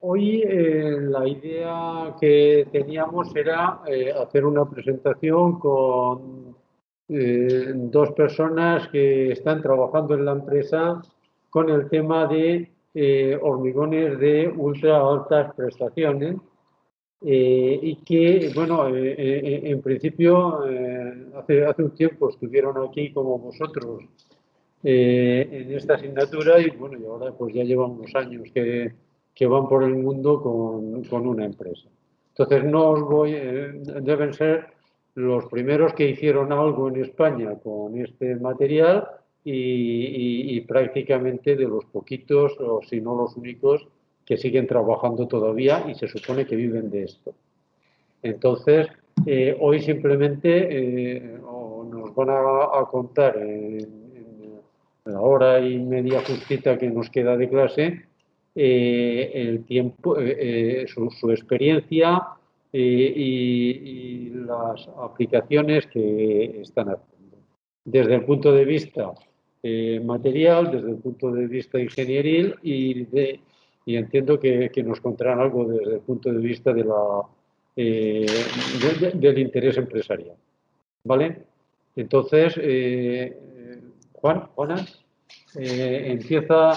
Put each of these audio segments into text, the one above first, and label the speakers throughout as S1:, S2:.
S1: Hoy la idea que teníamos era hacer una presentación con dos personas que están trabajando en la empresa con el tema de hormigones de ultra altas prestaciones y que, bueno, en principio hace un tiempo estuvieron aquí como vosotros en esta asignatura y bueno, y ahora pues ya llevan unos años que van por el mundo con una empresa. Entonces no os voy, deben ser los primeros que hicieron algo en España con este material y prácticamente de los poquitos, o si no los únicos, que siguen trabajando todavía y se supone que viven de esto. Entonces, hoy simplemente nos van a contar en la hora y media justita que nos queda de clase el tiempo, su experiencia y las aplicaciones que están haciendo. Desde el punto de vista material, desde el punto de vista ingenieril y entiendo que nos contarán algo desde el punto de vista de eh, del interés empresarial. ¿Vale? Entonces, Juana, empieza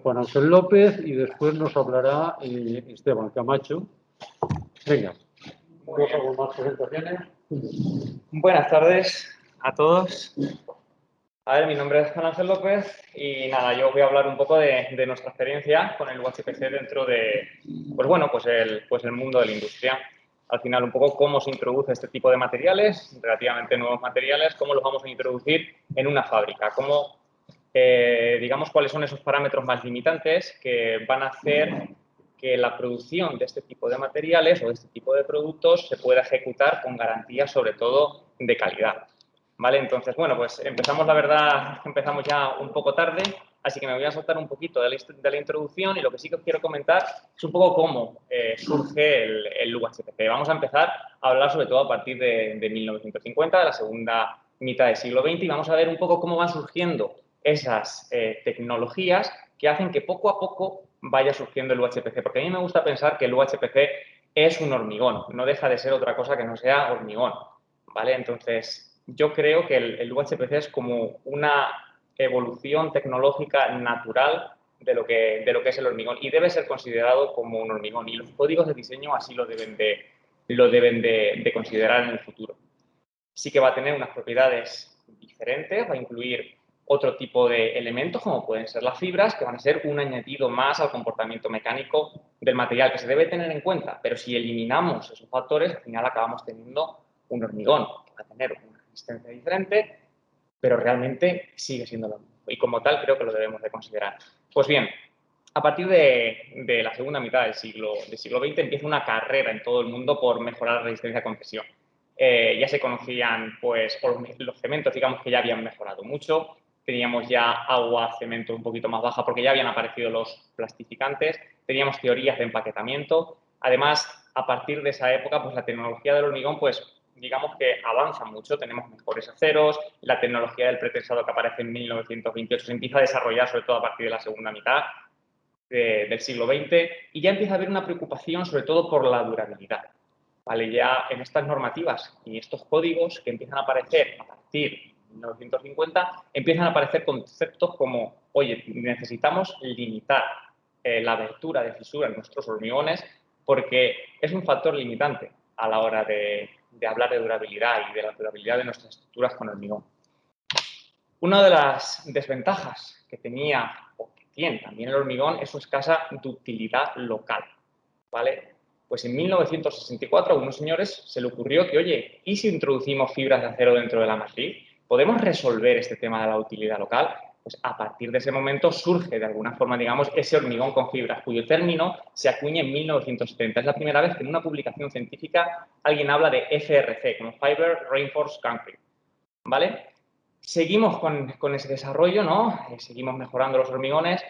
S1: Juan Ángel López y después nos hablará Esteban Camacho. Venga, ¿vos hago más presentaciones?
S2: Buenas tardes a todos. A ver, mi nombre es Juan Ángel López y nada, yo voy a hablar un poco de nuestra experiencia con el UHPC dentro de, pues bueno, pues el mundo de la industria. Al final, un poco cómo se introduce este tipo de materiales, relativamente nuevos materiales, cómo los vamos a introducir en una fábrica, cómo, digamos, cuáles son esos parámetros más limitantes que van a hacer que la producción de este tipo de materiales o de este tipo de productos se pueda ejecutar con garantías, sobre todo, de calidad. ¿Vale? Entonces, bueno, pues empezamos, la verdad, empezamos ya un poco tarde, así que me voy a saltar un poquito de la introducción y lo que sí que os quiero comentar es un poco cómo surge el UHPC. Vamos a empezar a hablar sobre todo a partir de 1950, de la segunda mitad del siglo XX, y vamos a ver un poco cómo van surgiendo esas tecnologías que hacen que poco a poco vaya surgiendo el UHPC, porque a mí me gusta pensar que el UHPC es un hormigón, no deja de ser otra cosa que no sea hormigón, ¿vale? Entonces, yo creo que el UHPC es como una evolución tecnológica natural de lo que es el hormigón y debe ser considerado como un hormigón y los códigos de diseño así lo deben de considerar en el futuro. Sí que va a tener unas propiedades diferentes, va a incluir otro tipo de elementos como pueden ser las fibras, que van a ser un añadido más al comportamiento mecánico del material que se debe tener en cuenta, pero si eliminamos esos factores, al final acabamos teniendo un hormigón que va a tener una resistencia diferente, pero realmente sigue siendo lo mismo y como tal creo que lo debemos de considerar. Pues bien, a partir de la segunda mitad del siglo XX empieza una carrera en todo el mundo por mejorar la resistencia a compresión. Ya se conocían pues, los cementos, digamos que ya habían mejorado mucho, teníamos ya agua, cemento un poquito más baja porque ya habían aparecido los plastificantes, teníamos teorías de empaquetamiento. Además, a partir de esa época, pues la tecnología del hormigón, pues digamos que avanza mucho, tenemos mejores aceros, la tecnología del pretensado que aparece en 1928 se empieza a desarrollar sobre todo a partir de la segunda mitad del siglo XX y ya empieza a haber una preocupación sobre todo por la durabilidad. ¿Vale? Ya en estas normativas y estos códigos que empiezan a aparecer a partir de 1950, empiezan a aparecer conceptos como, oye, necesitamos limitar la abertura de fisura en nuestros hormigones porque es un factor limitante a la hora de hablar de durabilidad y de la durabilidad de nuestras estructuras con hormigón. Una de las desventajas que tenía o que tiene también el hormigón es su escasa ductilidad local, ¿vale? Pues en 1964 a unos señores se le ocurrió que, oye, ¿y si introducimos fibras de acero dentro de la matriz? ¿Podemos resolver este tema de la utilidad local? Pues a partir de ese momento surge de alguna forma, digamos, ese hormigón con fibras, cuyo término se acuña en 1970. Es la primera vez que en una publicación científica alguien habla de FRC, como Fiber Reinforced Concrete, ¿vale? Seguimos con ese desarrollo, ¿no? Seguimos mejorando los hormigones.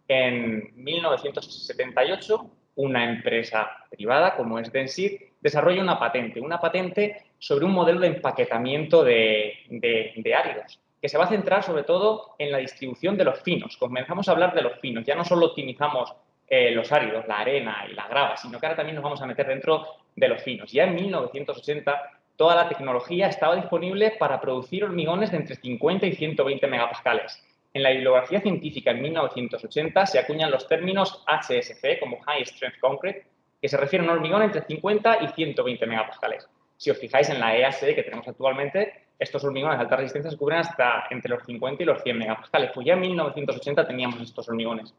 S2: En 1978 una empresa privada como es Densit desarrolla una patente sobre un modelo de empaquetamiento de áridos, que se va a centrar sobre todo en la distribución de los finos. Comenzamos a hablar de los finos, ya no solo optimizamos los áridos, la arena y la grava, sino que ahora también nos vamos a meter dentro de los finos. Ya en 1980 toda la tecnología estaba disponible para producir hormigones de entre 50 y 120 megapascales. En la bibliografía científica en 1980 se acuñan los términos HSC como High Strength Concrete, que se refieren a un hormigón entre 50 y 120 megapascales. Si os fijáis en la EAC que tenemos actualmente, estos hormigones de alta resistencia se cubren hasta entre los 50 y los 100 megapascales. Pues ya en 1980 teníamos estos hormigones.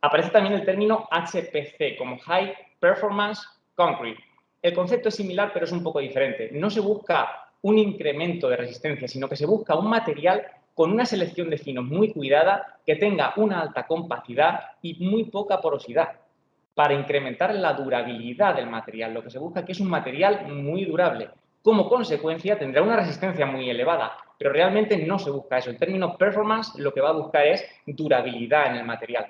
S2: Aparece también el término HPC como High Performance Concrete. El concepto es similar, pero es un poco diferente. No se busca un incremento de resistencia, sino que se busca un material con una selección de finos muy cuidada, que tenga una alta compacidad y muy poca porosidad, para incrementar la durabilidad del material. Lo que se busca aquí es un material muy durable. Como consecuencia, tendrá una resistencia muy elevada, pero realmente no se busca eso. El término performance lo que va a buscar es durabilidad en el material.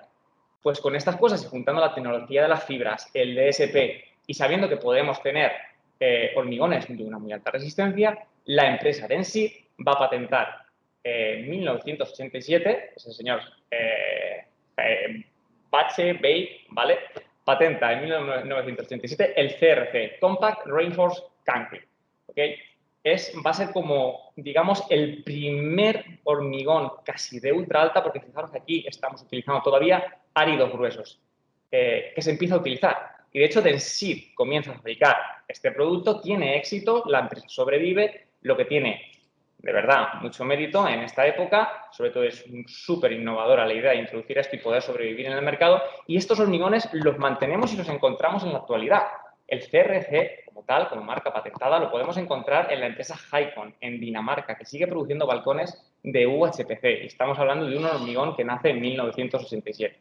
S2: Pues con estas cosas y juntando la tecnología de las fibras, el DSP y sabiendo que podemos tener hormigones de una muy alta resistencia, la empresa Densit va a patentar en 1987, es el señor Bache Bay, ¿vale? Patenta en 1987 el CRC, Compact Reinforced Concrete, ¿ok? Va a ser como, digamos, el primer hormigón casi de ultra alta, porque fijaros que aquí estamos utilizando todavía áridos gruesos, que se empieza a utilizar. Y de hecho, Densit comienza a fabricar este producto, tiene éxito, la empresa sobrevive, lo que tiene de verdad mucho mérito en esta época, sobre todo es súper innovadora la idea de introducir esto y poder sobrevivir en el mercado, y estos hormigones los mantenemos y los encontramos en la actualidad. El CRC, como tal, como marca patentada, lo podemos encontrar en la empresa Hycon, en Dinamarca, que sigue produciendo balcones de UHPC. Y estamos hablando de un hormigón que nace en 1967.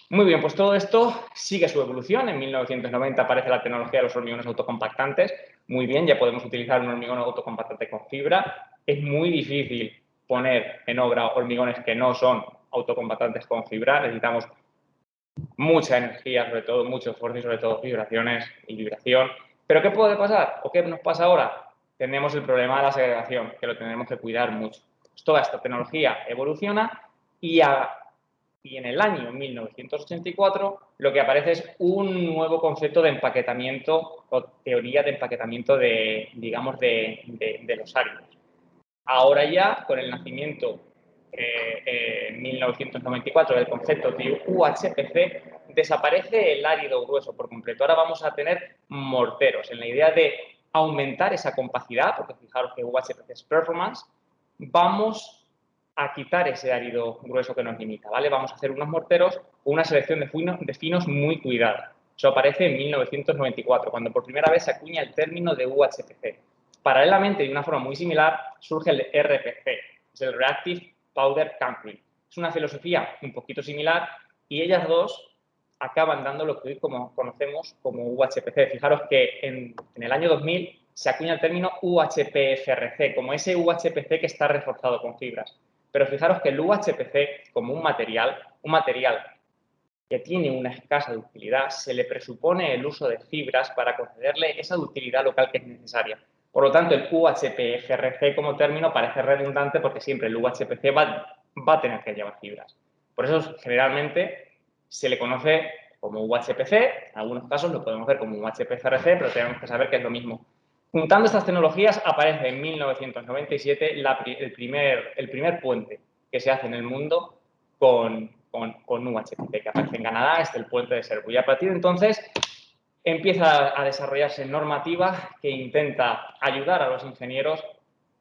S2: Muy bien, pues todo esto sigue su evolución. En 1990 aparece la tecnología de los hormigones autocompactantes. Muy bien, ya podemos utilizar un hormigón autocompactante con fibra. Es muy difícil poner en obra hormigones que no son autocompactantes con fibra. Necesitamos mucha energía, sobre todo, mucho esfuerzo y sobre todo vibraciones y vibración. ¿Pero qué puede pasar? ¿O qué nos pasa ahora? Tenemos el problema de la segregación, que lo tendremos que cuidar mucho. Pues toda esta tecnología evoluciona y en el año 1984 lo que aparece es un nuevo concepto de empaquetamiento o teoría de empaquetamiento digamos, de los áridos. Ahora ya, con el nacimiento en 1994 del concepto de UHPC, desaparece el árido grueso por completo. Ahora vamos a tener morteros, en la idea de aumentar esa compacidad, porque fijaros que UHPC es performance, vamos a quitar ese árido grueso que nos limita, ¿vale? Vamos a hacer unos morteros con una selección de finos muy cuidada. Eso aparece en 1994, cuando por primera vez se acuña el término de UHPC. Paralelamente, de una forma muy similar, surge el RPC, es el Reactive Powder Concrete. Es una filosofía un poquito similar y ellas dos acaban dando lo que hoy conocemos como UHPC. Fijaros que en el año 2000 se acuña el término UHPFRC, como ese UHPC que está reforzado con fibras. Pero fijaros que el UHPC, como un material que tiene una escasa ductilidad, se le presupone el uso de fibras para concederle esa ductilidad local que es necesaria. Por lo tanto, el UHPFRC como término parece redundante porque siempre el UHPC va a tener que llevar fibras. Por eso, generalmente, se le conoce como UHPC, en algunos casos lo podemos ver como UHPFRC, pero tenemos que saber que es lo mismo. Juntando estas tecnologías, aparece en 1997 el primer puente que se hace en el mundo con UHPC, que aparece en Canadá, es el puente de Sherwood. Y a partir de entonces empieza a desarrollarse normativa que intenta ayudar a los ingenieros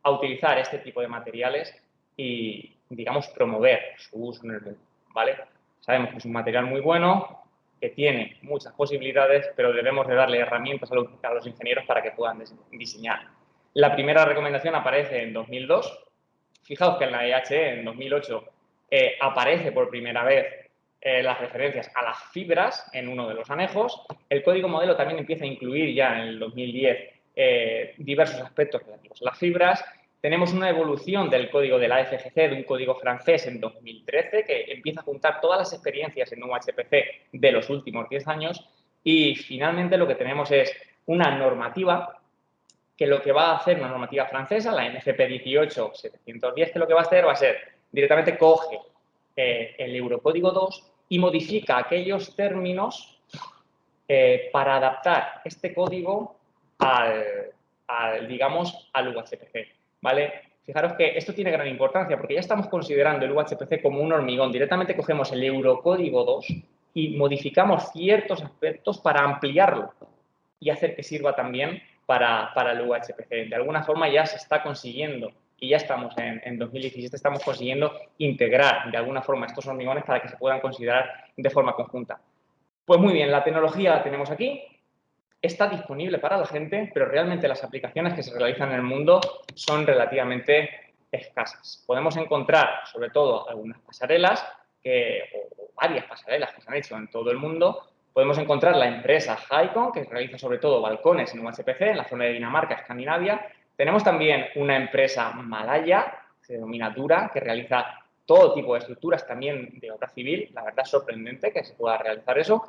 S2: a utilizar este tipo de materiales y, digamos, promover su uso en el mundo, ¿vale? Sabemos que es un material muy bueno, que tiene muchas posibilidades, pero debemos de darle herramientas a los ingenieros para que puedan diseñar. La primera recomendación aparece en 2002. Fijaos que en la EHE, en 2008, aparece por primera vez las referencias a las fibras en uno de los anejos. El código modelo también empieza a incluir ya en el 2010 diversos aspectos relativos a las fibras. Tenemos una evolución del código de la FGC, de un código francés en 2013, que empieza a juntar todas las experiencias en UHPC de los últimos 10 años. Y finalmente lo que tenemos es una normativa que lo que va a hacer, una normativa francesa, la NFP 18710, que lo que va a hacer va a ser directamente coge el Eurocódigo 2 y modifica aquellos términos para adaptar este código digamos, al UHPC, ¿vale? Fijaros que esto tiene gran importancia porque ya estamos considerando el UHPC como un hormigón. Directamente cogemos el Eurocódigo 2 y modificamos ciertos aspectos para ampliarlo y hacer que sirva también para el UHPC. De alguna forma ya se está consiguiendo y ya estamos en 2017, estamos consiguiendo integrar de alguna forma estos hormigones para que se puedan considerar de forma conjunta. Pues muy bien, la tecnología la tenemos aquí, está disponible para la gente, pero realmente las aplicaciones que se realizan en el mundo son relativamente escasas. Podemos encontrar, sobre todo, algunas pasarelas, o varias pasarelas que se han hecho en todo el mundo. Podemos encontrar la empresa Hycon, que realiza sobre todo balcones en UHPC, en la zona de Dinamarca, Escandinavia. Tenemos también una empresa malaya, que se denomina Dura, que realiza todo tipo de estructuras también de obra civil. La verdad es sorprendente que se pueda realizar eso.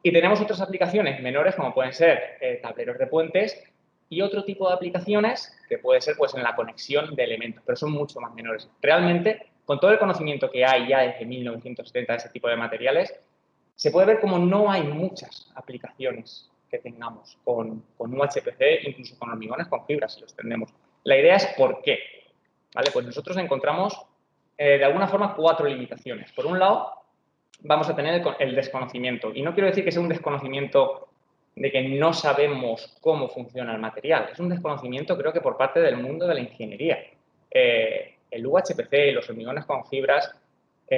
S2: Y tenemos otras aplicaciones menores, como pueden ser tableros de puentes y otro tipo de aplicaciones que puede ser pues, en la conexión de elementos, pero son mucho más menores. Realmente, con todo el conocimiento que hay ya desde 1970 de ese tipo de materiales, se puede ver como no hay muchas aplicaciones que tengamos con UHPC, incluso con hormigones con fibras, si los tenemos. La idea es por qué. ¿Vale? Pues nosotros encontramos, de alguna forma, 4 limitaciones. Por un lado, vamos a tener el desconocimiento. Y no quiero decir que sea un desconocimiento de que no sabemos cómo funciona el material. Es un desconocimiento, creo que por parte del mundo de la ingeniería. El UHPC y los hormigones con fibras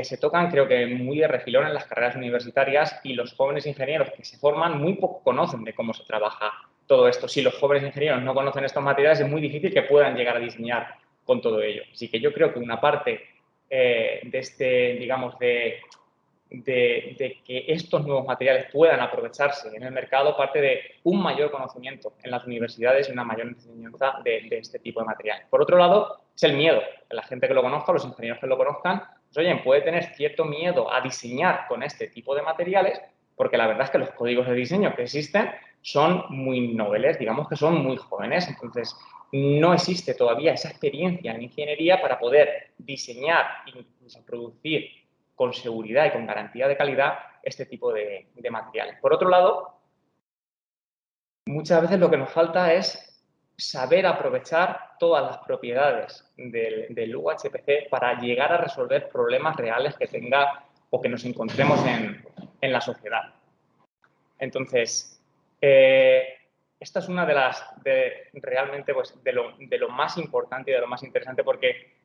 S2: se tocan, creo que muy de refilón en las carreras universitarias y los jóvenes ingenieros que se forman muy poco conocen de cómo se trabaja todo esto. Si los jóvenes ingenieros no conocen estos materiales, es muy difícil que puedan llegar a diseñar con todo ello. Así que yo creo que una parte de este, digamos, de que estos nuevos materiales puedan aprovecharse en el mercado parte de un mayor conocimiento en las universidades y una mayor enseñanza de este tipo de materiales. Por otro lado, es el miedo. La gente que lo conozca, los ingenieros que lo conozcan, pues, oye, puede tener cierto miedo a diseñar con este tipo de materiales porque la verdad es que los códigos de diseño que existen son muy noveles, digamos que son muy jóvenes. Entonces, no existe todavía esa experiencia en ingeniería para poder diseñar e incluso producir con seguridad y con garantía de calidad este tipo de materiales. Por otro lado, muchas veces lo que nos falta es saber aprovechar todas las propiedades del UHPC para llegar a resolver problemas reales que tenga o que nos encontremos en la sociedad. Entonces, esta es una de las, realmente, pues, de lo más importante y de lo más interesante porque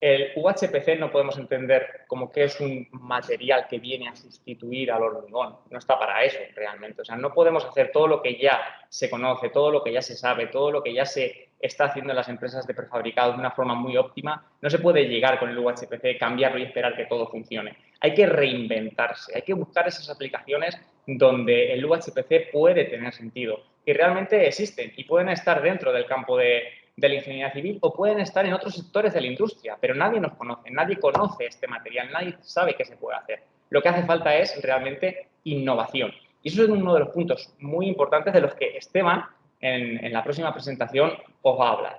S2: el UHPC no podemos entender como que es un material que viene a sustituir al hormigón. No está para eso realmente. O sea, no podemos hacer todo lo que ya se conoce, todo lo que ya se sabe, todo lo que ya se está haciendo en las empresas de prefabricados de una forma muy óptima. No se puede llegar con el UHPC, cambiarlo y esperar que todo funcione. Hay que reinventarse, hay que buscar esas aplicaciones donde el UHPC puede tener sentido, que realmente existen y pueden estar dentro del campo de la ingeniería civil o pueden estar en otros sectores de la industria, pero nadie nos conoce, nadie conoce este material, nadie sabe qué se puede hacer. Lo que hace falta es realmente innovación. Y eso es uno de los puntos muy importantes de los que Esteban, en la próxima presentación, os va a hablar.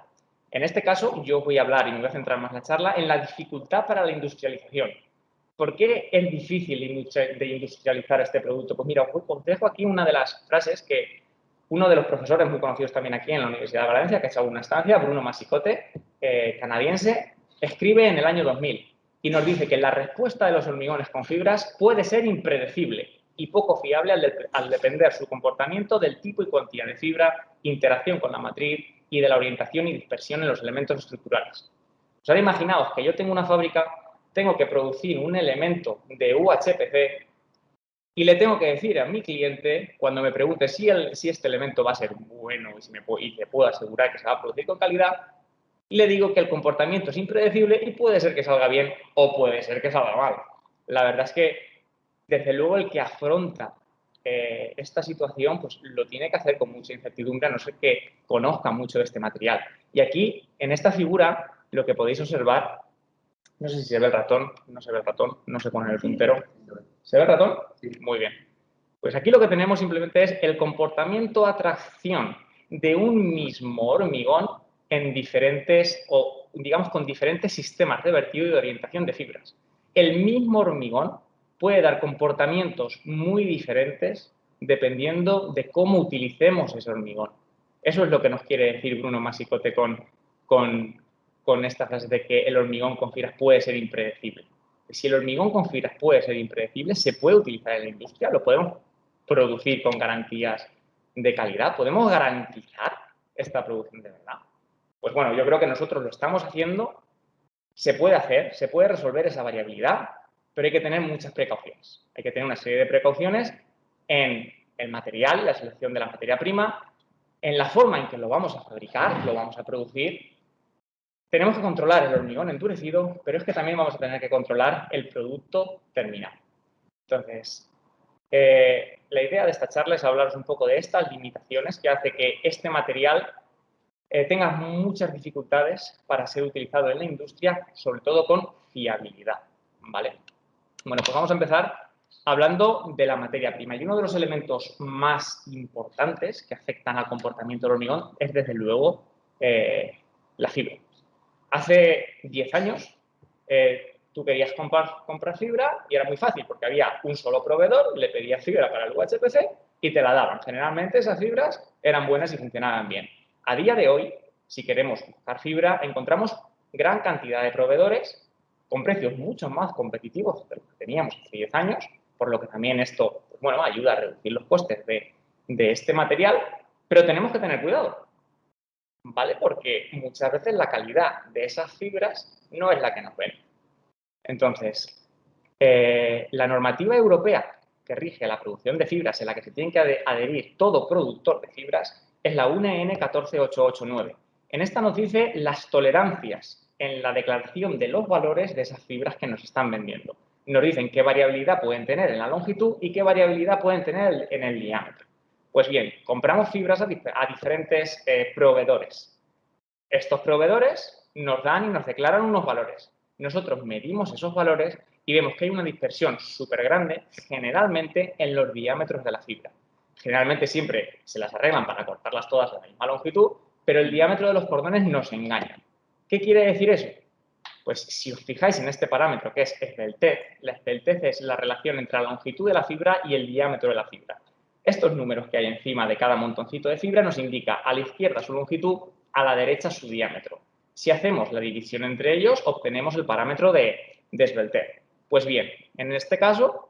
S2: En este caso, yo voy a hablar, y me voy a centrar más en la charla, en la dificultad para la industrialización. ¿Por qué es difícil de industrializar este producto? Pues mira, os dejo aquí una de las frases que uno de los profesores muy conocidos también aquí en la Universidad de Valencia, que ha hecho alguna estancia, Bruno Masicote, canadiense, escribe en el año 2000 y nos dice que la respuesta de los hormigones con fibras puede ser impredecible y poco fiable al depender su comportamiento del tipo y cuantía de fibra, interacción con la matriz y de la orientación y dispersión en los elementos estructurales. Pues ahora imaginaos que yo tengo una fábrica, tengo que producir un elemento de UHPC y le tengo que decir a mi cliente, cuando me pregunte si este elemento va a ser bueno y le puedo asegurar que se va a producir con calidad, le digo que el comportamiento es impredecible y puede ser que salga bien o puede ser que salga mal. La verdad es que, desde luego, el que afronta esta situación pues lo tiene que hacer con mucha incertidumbre, a no ser que conozca mucho de este material. Y aquí, en esta figura, lo que podéis observar, no sé si se ve el ratón, no se ve el ratón, no sé poner el puntero. ¿Se ve el ratón? Sí. Muy bien. Pues aquí lo que tenemos simplemente es el comportamiento atracción de un mismo hormigón en diferentes, o digamos con diferentes sistemas de vertido y de orientación de fibras. El mismo hormigón puede dar comportamientos muy diferentes dependiendo de cómo utilicemos ese hormigón. Eso es lo que nos quiere decir Bruno Masicote con esta frase de que el hormigón con fibras puede ser impredecible. Si el hormigón con fibras puede ser impredecible, se puede utilizar en la industria, lo podemos producir con garantías de calidad, podemos garantizar esta producción de verdad. Pues bueno, yo creo que nosotros lo estamos haciendo, se puede hacer, se puede resolver esa variabilidad, pero hay que tener muchas precauciones. Hay que tener una serie de precauciones en el material, la selección de la materia prima, en la forma en que lo vamos a fabricar, lo vamos a producir. Tenemos que controlar el hormigón endurecido, pero es que también vamos a tener que controlar el producto terminado. Entonces, la idea de esta charla es hablaros un poco de estas limitaciones que hace que este material tenga muchas dificultades para ser utilizado en la industria, sobre todo con fiabilidad, ¿vale? Bueno, pues vamos a empezar hablando de la materia prima. Y uno de los elementos más importantes que afectan al comportamiento del hormigón es, desde luego, la fibra. Hace 10 años tú querías comprar fibra y era muy fácil porque había un solo proveedor, le pedías fibra para el UHPC y te la daban. Generalmente esas fibras eran buenas y funcionaban bien. A día de hoy, si queremos buscar fibra, encontramos gran cantidad de proveedores con precios mucho más competitivos de los que teníamos hace 10 años, por lo que también esto, pues bueno, ayuda a reducir los costes de este material, pero tenemos que tener cuidado, ¿vale? Porque muchas veces la calidad de esas fibras no es la que nos ven. Entonces, la normativa europea que rige la producción de fibras, en la que se tiene que adherir todo productor de fibras, es la UNE 14889. En esta nos dice las tolerancias en la declaración de los valores de esas fibras que nos están vendiendo. Nos dicen qué variabilidad pueden tener en la longitud y qué variabilidad pueden tener en el diámetro. Pues bien, compramos fibras a diferentes proveedores. Estos proveedores nos dan y nos declaran unos valores. Nosotros medimos esos valores y vemos que hay una dispersión súper grande, generalmente en los diámetros de la fibra. Generalmente siempre se las arreglan para cortarlas todas a la misma longitud, pero el diámetro de los cordones nos engaña. ¿Qué quiere decir eso? Pues si os fijáis en este parámetro que es esbeltez, la esbeltez es la relación entre la longitud de la fibra y el diámetro de la fibra. Estos números que hay encima de cada montoncito de fibra nos indica a la izquierda su longitud, a la derecha su diámetro. Si hacemos la división entre ellos, obtenemos el parámetro de esbeltez. Pues bien, en este caso,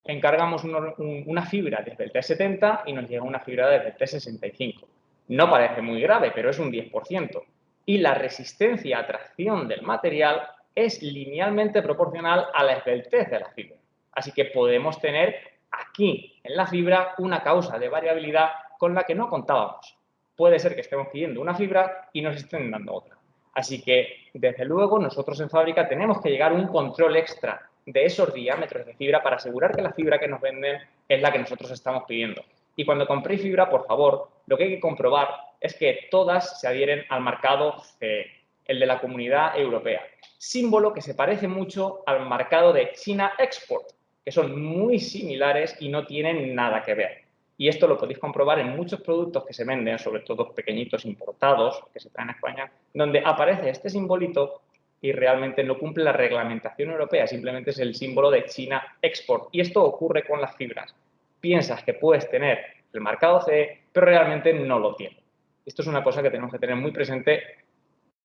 S2: encargamos una fibra de esbeltez 70 y nos llega una fibra de esbeltez 65. No parece muy grave, pero es un 10%. Y la resistencia a tracción del material es linealmente proporcional a la esbeltez de la fibra. Así que podemos tener aquí en la fibra una causa de variabilidad con la que no contábamos. Puede ser que estemos pidiendo una fibra y nos estén dando otra. Así que, desde luego, nosotros en fábrica tenemos que llegar a un control extra de esos diámetros de fibra para asegurar que la fibra que nos venden es la que nosotros estamos pidiendo. Y cuando compréis fibra, por favor, lo que hay que comprobar es que todas se adhieren al marcado CE, el de la Comunidad Europea. Símbolo que se parece mucho al marcado de China Export, que son muy similares y no tienen nada que ver. Y esto lo podéis comprobar en muchos productos que se venden, sobre todo pequeñitos importados que se traen a España, donde aparece este simbolito y realmente no cumple la reglamentación europea, simplemente es el símbolo de China Export. Y esto ocurre con las fibras. Piensas que puedes tener el marcado CE, pero realmente no lo tiene. Esto es una cosa que tenemos que tener muy presente,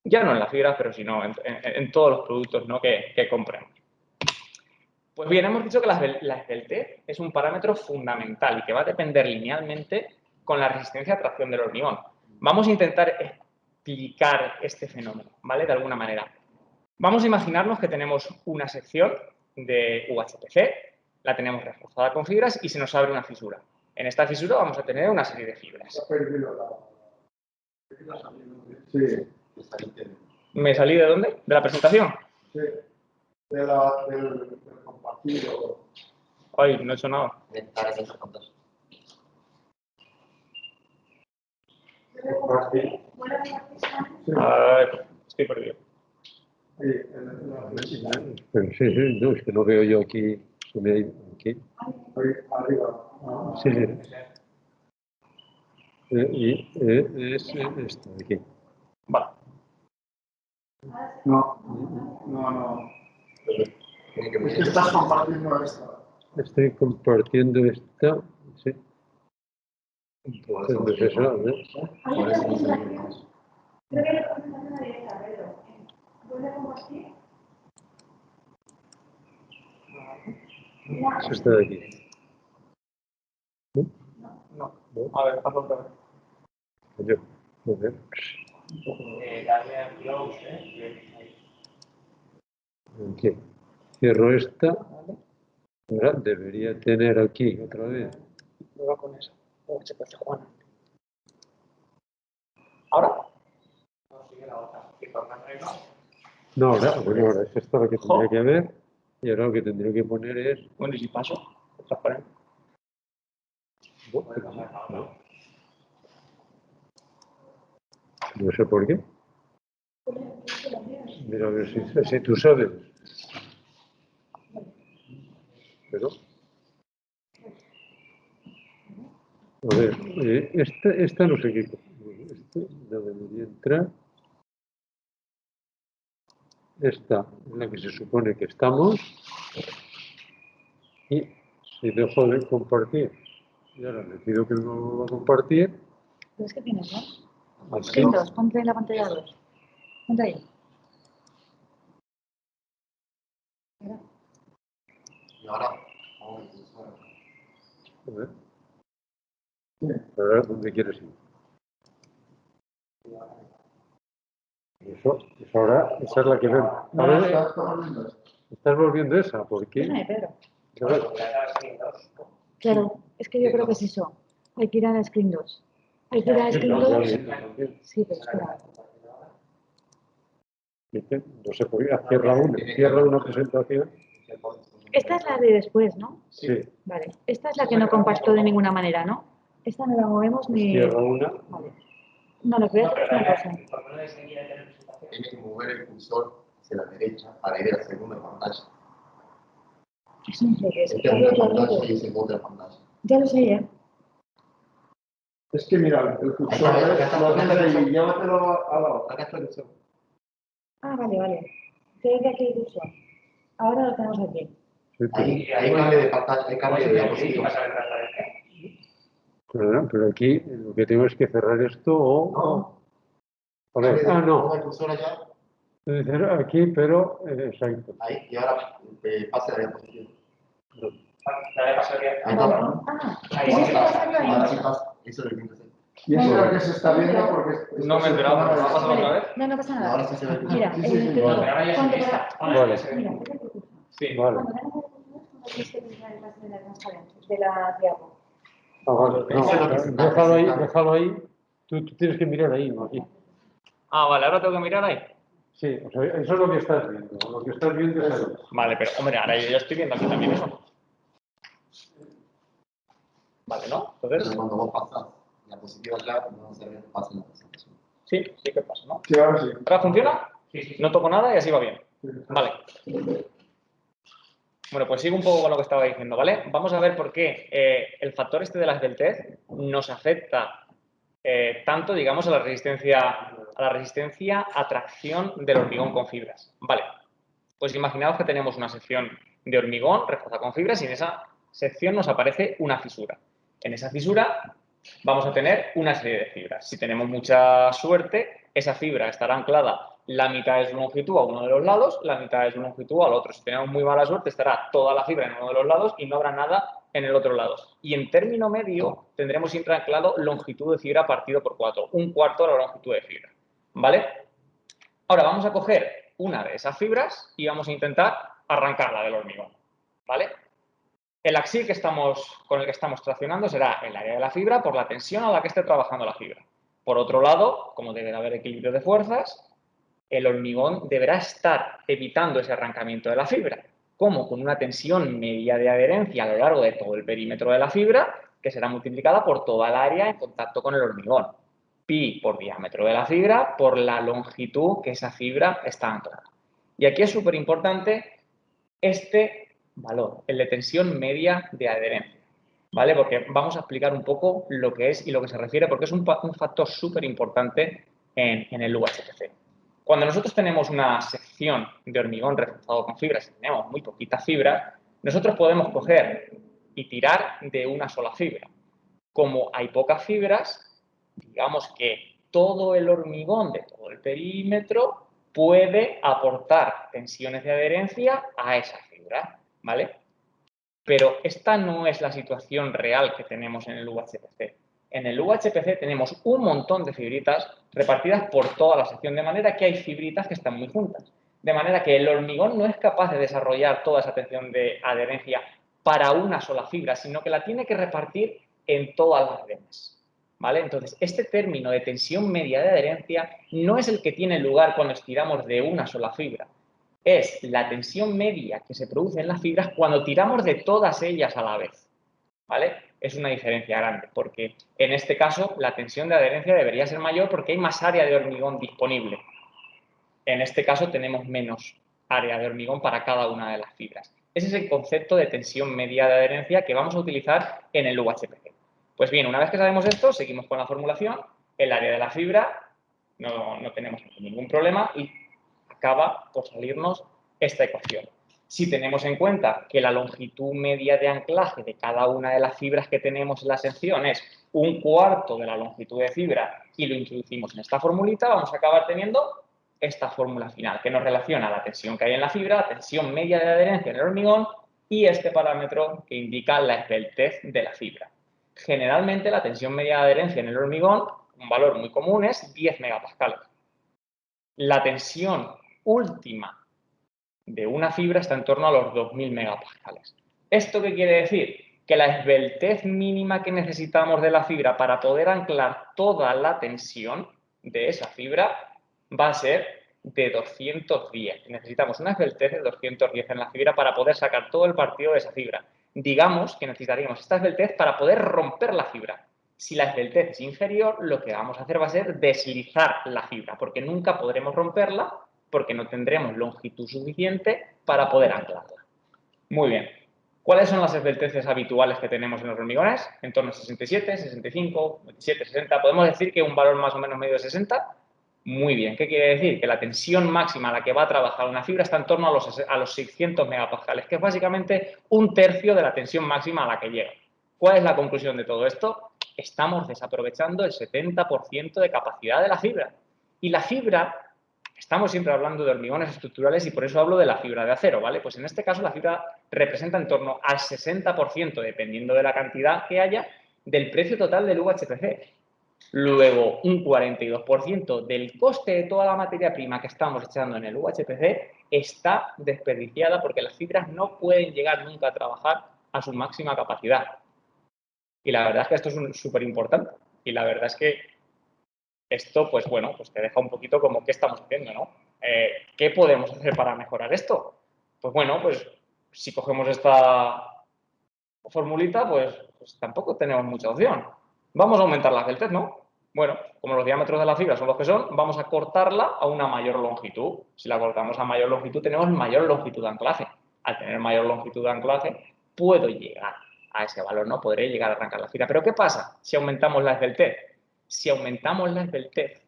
S2: ya no en las fibras, pero sino en todos los productos, ¿no?, que compremos. Pues bien, hemos dicho que la esbeltez es un parámetro fundamental y que va a depender linealmente con la resistencia a tracción del hormigón. Vamos a intentar explicar este fenómeno, ¿vale?, de alguna manera. Vamos a imaginarnos que tenemos una sección de UHPC, la tenemos reforzada con fibras y se nos abre una fisura. En esta fisura vamos a tener una serie de fibras.
S3: Sí.
S2: ¿Me salí de dónde? ¿De la presentación?
S3: Sí. Del compartido.
S2: Ay, no he hecho nada. Estoy perdido.
S1: Pero sí, sí, no, es que no veo yo aquí. Aquí.
S3: Arriba.
S1: Sí, sí. Y es esto de aquí.
S2: Vale.
S3: No. Es que estás compartiendo esta.
S1: Estoy compartiendo esta. Sí. Entonces, no es eso, ¿no?
S4: Por eso no se ve más. Creo que la presentación abierta, Pedro. ¿Vuelve a compartir?
S1: Es esta de aquí.
S2: No. A ver, hazlo otra vez.
S1: Yo, a ver.
S2: Darle a close,
S1: Aquí. Cierro esta. Ahora debería tener aquí otra vez.
S2: Prueba con eso. Se parece Juana. ¿Ahora? No, sigue la otra.
S1: No, ahora es esta la que tendría que haber. Y ahora lo que tendría que poner es.
S2: Bueno, ¿y si paso? Transparente.
S1: No sé por qué. Mira, a ver si tú sabes. Pero. A ver, esta no sé qué. Esta no debería entrar. Esta es la que se supone que estamos. Y si dejo de compartir, y ahora le pido que no lo va a compartir.
S4: ¿Pero es que tienes, no?
S1: Así.
S4: Screen 2, ponte en la pantalla 2. Ponte ahí.
S3: Y ahora.
S1: A ver. Ahora, ¿dónde quieres ir? Eso ahora, esa es la que vemos. Ahora, ¿estás volviendo esa? ¿Por qué?
S4: Déjame, Pedro.
S1: Claro.
S4: Claro, es que yo creo que es eso. Hay que ir a la Screen 2. Hay que ir a la Screen 2. Sí, pero espera.
S1: No sé por qué. Cierra una presentación.
S4: Esta es la de después, ¿no?
S1: Sí.
S4: Vale. Esta es la que no comparto de ninguna manera, ¿no? Esta no la movemos ni...
S1: Cierra una.
S4: Vale. No, lo que voy a hacer es una cosa.
S3: Tiene que mover el cursor hacia la derecha para ir a la segunda pantalla.
S4: Eso no sé qué es.
S3: Esta es una pantalla y dice otra pantalla.
S4: Ya lo sé, ¿eh?
S3: Es que mira, el cursor lo tienes ahí, llévatelo a la otra. Acá está el cursor.
S4: Ah, vale. Tengo que aquí el curso. Ahora lo tenemos aquí.
S3: Ahí cambia de pantalla, ahí cambia de diapositiva.
S1: Pero aquí lo que tengo es que cerrar esto o...
S3: No.
S1: A ver, no.
S3: El cursor allá.
S1: Aquí, pero exacto.
S3: Ahí, y ahora pasa la diapositiva.
S4: Ah, vale.
S3: Ahí sí pasa. Eso es lo que tienes que hacer. Y eso es lo que se está viendo porque...
S2: No me he enterado, ¿pero ¿va a pasar otra vez?
S4: No pasa
S3: Y
S4: nada.
S3: ahora sí se ve.
S4: Mira, te digo,
S2: Pero ahora ya
S4: cuando
S2: sí está.
S1: Vale.
S4: Mira,
S2: Sí.
S1: Vale.
S4: cuando ganas el tienes que pintar el paso de la transparencia, de la diapo.
S1: Ah, vale. No, déjalo ahí. Tú tienes que mirar ahí, no aquí.
S2: Ah, vale, ahora tengo que mirar ahí.
S1: Sí, o sea, eso es lo que estás viendo. Lo que estás viendo es ahí.
S2: Vale, pero hombre, ahora yo ya estoy viendo aquí también eso. Vale, ¿no?
S3: Pero
S2: Entonces,
S3: cuando vos pasas diapositiva allá, no se ve, pasa en la presentación.
S2: sí que pasa, ¿no?
S3: Sí, ahora sí.
S2: ¿Ahora funciona? No toco nada y así va bien. Vale. Bueno, pues sigo un poco con lo que estaba diciendo, ¿vale? Vamos a ver por qué el factor este de las del TED nos afecta tanto, digamos, a la resistencia a tracción del hormigón con fibras. Vale, pues imaginaos que tenemos una sección de hormigón reforzada con fibras y en esa sección nos aparece una fisura. En esa fisura vamos a tener una serie de fibras. Si tenemos mucha suerte, esa fibra estará anclada la mitad de su longitud a uno de los lados, la mitad de su longitud al otro. Si tenemos muy mala suerte, estará toda la fibra en uno de los lados y no habrá nada en el otro lado. Y en término medio tendremos siempre anclado longitud de fibra partido por 4, un cuarto de la longitud de fibra. ¿Vale? Ahora vamos a coger una de esas fibras y vamos a intentar arrancarla del hormigón. ¿Vale? El axil con el que estamos traccionando será el área de la fibra por la tensión a la que esté trabajando la fibra. Por otro lado, como debe de haber equilibrio de fuerzas, el hormigón deberá estar evitando ese arrancamiento de la fibra. ¿Cómo? Con una tensión media de adherencia a lo largo de todo el perímetro de la fibra, que será multiplicada por toda el área en contacto con el hormigón. pi por diámetro de la fibra por la longitud que esa fibra está anclada. Y aquí es súper importante este valor, el de tensión media de adherencia, ¿vale? Porque vamos a explicar un poco lo que es y lo que se refiere, porque es un factor súper importante en el UHPC. Cuando nosotros tenemos una sección de hormigón reforzado con fibras y tenemos muy poquitas fibras, nosotros podemos coger y tirar de una sola fibra. Como hay pocas fibras, digamos que todo el hormigón de todo el perímetro puede aportar tensiones de adherencia a esa fibra, ¿vale? Pero esta no es la situación real que tenemos en el UHPC. En el UHPC tenemos un montón de fibritas repartidas por toda la sección, de manera que hay fibritas que están muy juntas. De manera que el hormigón no es capaz de desarrollar toda esa tensión de adherencia para una sola fibra, sino que la tiene que repartir en todas las demás. ¿Vale? Entonces, este término de tensión media de adherencia no es el que tiene lugar cuando estiramos de una sola fibra. Es la tensión media que se produce en las fibras cuando tiramos de todas ellas a la vez, ¿vale? Es una diferencia grande, porque en este caso la tensión de adherencia debería ser mayor porque hay más área de hormigón disponible. En este caso tenemos menos área de hormigón para cada una de las fibras. Ese es el concepto de tensión media de adherencia que vamos a utilizar en el UHPC. Pues bien, una vez que sabemos esto, seguimos con la formulación. El área de la fibra no tenemos ningún problema y acaba por salirnos esta ecuación. Si tenemos en cuenta que la longitud media de anclaje de cada una de las fibras que tenemos en la sección es 1/4 de la longitud de fibra y lo introducimos en esta formulita, vamos a acabar teniendo esta fórmula final que nos relaciona la tensión que hay en la fibra, la tensión media de adherencia en el hormigón y este parámetro que indica la esbeltez de la fibra. Generalmente la tensión media de adherencia en el hormigón, un valor muy común, es 10 megapascales. La tensión última de una fibra está en torno a los 2000 megapascales. ¿Esto qué quiere decir? Que la esbeltez mínima que necesitamos de la fibra para poder anclar toda la tensión de esa fibra va a ser de 210. Necesitamos una esbeltez de 210 en la fibra para poder sacar todo el partido de esa fibra. Digamos que necesitaríamos esta esbeltez para poder romper la fibra. Si la esbeltez es inferior, lo que vamos a hacer va a ser deslizar la fibra, porque nunca podremos romperla, porque no tendremos longitud suficiente para poder anclarla. Muy bien. ¿Cuáles son las esbelteces habituales que tenemos en los hormigones? En torno a 67, 65, 27, 60. ¿Podemos decir que un valor más o menos medio de 60? Muy bien. ¿Qué quiere decir? Que la tensión máxima a la que va a trabajar una fibra está en torno a los 600 megapascales, que es básicamente 1/3 de la tensión máxima a la que llega. ¿Cuál es la conclusión de todo esto? Estamos desaprovechando el 70% de capacidad de la fibra. Y la fibra, estamos siempre hablando de hormigones estructurales y por eso hablo de la fibra de acero, ¿vale? Pues en este caso la fibra representa en torno al 60%, dependiendo de la cantidad que haya, del precio total del UHPC. Luego, un 42% del coste de toda la materia prima que estamos echando en el UHPC está desperdiciada porque las fibras no pueden llegar nunca a trabajar a su máxima capacidad. Y la verdad es que esto es súper importante. Y la verdad es que esto, pues bueno, pues te deja un poquito como qué estamos haciendo, ¿no? ¿Qué podemos hacer para mejorar esto? Pues bueno, pues si cogemos esta formulita, pues tampoco tenemos mucha opción. Vamos a aumentar la esbeltez, ¿no? Bueno, como los diámetros de la fibra son los que son, vamos a cortarla a una mayor longitud. Si la cortamos a mayor longitud, tenemos mayor longitud de anclaje. Al tener mayor longitud de anclaje, puedo llegar a ese valor, ¿no? Podré llegar a arrancar la fibra. Pero ¿qué pasa si aumentamos la esbeltez? Si aumentamos la esbeltez,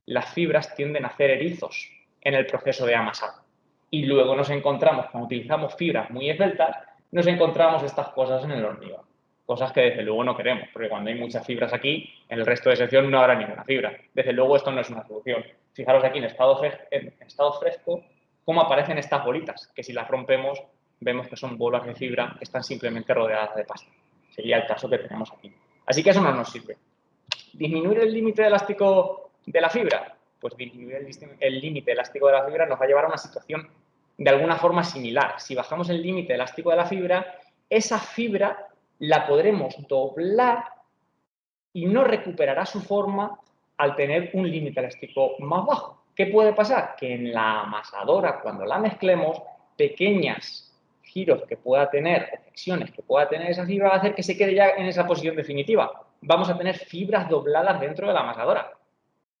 S2: las fibras tienden a hacer erizos en el proceso de amasado. Y luego nos encontramos, cuando utilizamos fibras muy esbeltas, nos encontramos estas cosas en el hormigón. Cosas que desde luego no queremos, porque cuando hay muchas fibras aquí, en el resto de sección no habrá ninguna fibra. Desde luego esto no es una solución. Fijaros aquí en estado fresco cómo aparecen estas bolitas, que si las rompemos vemos que son bolas de fibra que están simplemente rodeadas de pasta. Sería el caso que tenemos aquí. Así que eso no nos sirve. ¿Disminuir el límite elástico de la fibra? Pues disminuir el límite elástico de la fibra nos va a llevar a una situación de alguna forma similar. Si bajamos el límite elástico de la fibra, esa fibra la podremos doblar y no recuperará su forma al tener un límite elástico más bajo. ¿Qué puede pasar? Que en la amasadora, cuando la mezclemos, pequeños giros que pueda tener o flexiones que pueda tener esa fibra va a hacer que se quede ya en esa posición definitiva. Vamos a tener fibras dobladas dentro de la amasadora.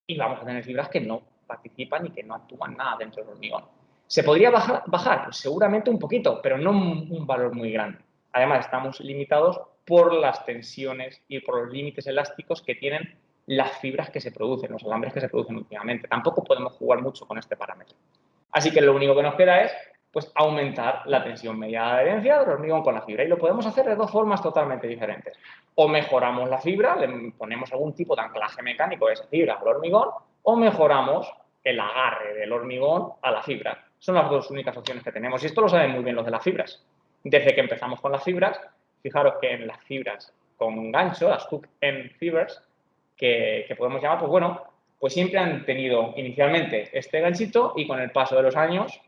S2: y vamos a tener fibras que no participan y que no actúan nada dentro del hormigón. ¿Se podría bajar? Pues seguramente un poquito, pero no un valor muy grande. Además, estamos limitados por las tensiones y por los límites elásticos que tienen las fibras que se producen, los alambres que se producen últimamente. Tampoco podemos jugar mucho con este parámetro. Así que lo único que nos queda es pues, aumentar la tensión media de adherencia del hormigón con la fibra. Y lo podemos hacer de dos formas totalmente diferentes. O mejoramos la fibra, le ponemos algún tipo de anclaje mecánico de esa fibra al hormigón, o mejoramos el agarre del hormigón a la fibra. Son las dos únicas opciones que tenemos. Y esto lo saben muy bien los de las fibras. Desde que empezamos con las fibras, fijaros que en las fibras con gancho, las hook end fibers, que podemos llamar, pues bueno, pues siempre han tenido inicialmente este ganchito y con el paso de los años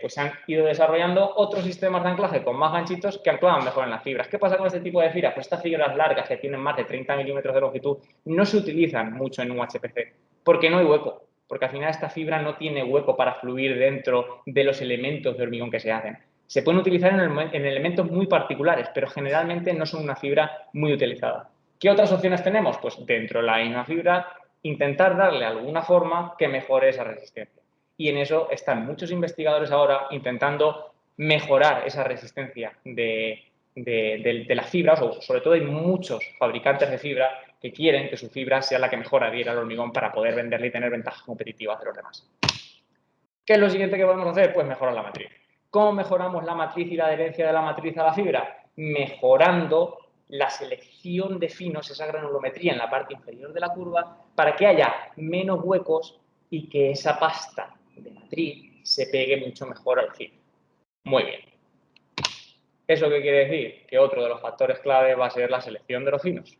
S2: pues se han ido desarrollando otros sistemas de anclaje con más ganchitos que anclaban mejor en las fibras. ¿Qué pasa con este tipo de fibras? Pues estas fibras largas que tienen más de 30 milímetros de longitud no se utilizan mucho en UHPC porque no hay hueco, porque al final esta fibra no tiene hueco para fluir dentro de los elementos de hormigón que se hacen. Se pueden utilizar en elementos muy particulares, pero generalmente no son una fibra muy utilizada. ¿Qué otras opciones tenemos? Pues dentro de la misma fibra intentar darle alguna forma que mejore esa resistencia. Y en eso están muchos investigadores ahora intentando mejorar esa resistencia de las fibras, o sobre todo hay muchos fabricantes de fibra que quieren que su fibra sea la que mejor adhiera al hormigón para poder venderle y tener ventajas competitivas de los demás. ¿Qué es lo siguiente que podemos hacer? Pues mejorar la matriz. ¿Cómo mejoramos la matriz y la adherencia de la matriz a la fibra? Mejorando la selección de finos, esa granulometría en la parte inferior de la curva, para que haya menos huecos y que esa pasta de matriz se pegue mucho mejor al fibra. Muy bien. ¿Eso qué quiere decir? Que otro de los factores clave va a ser la selección de los finos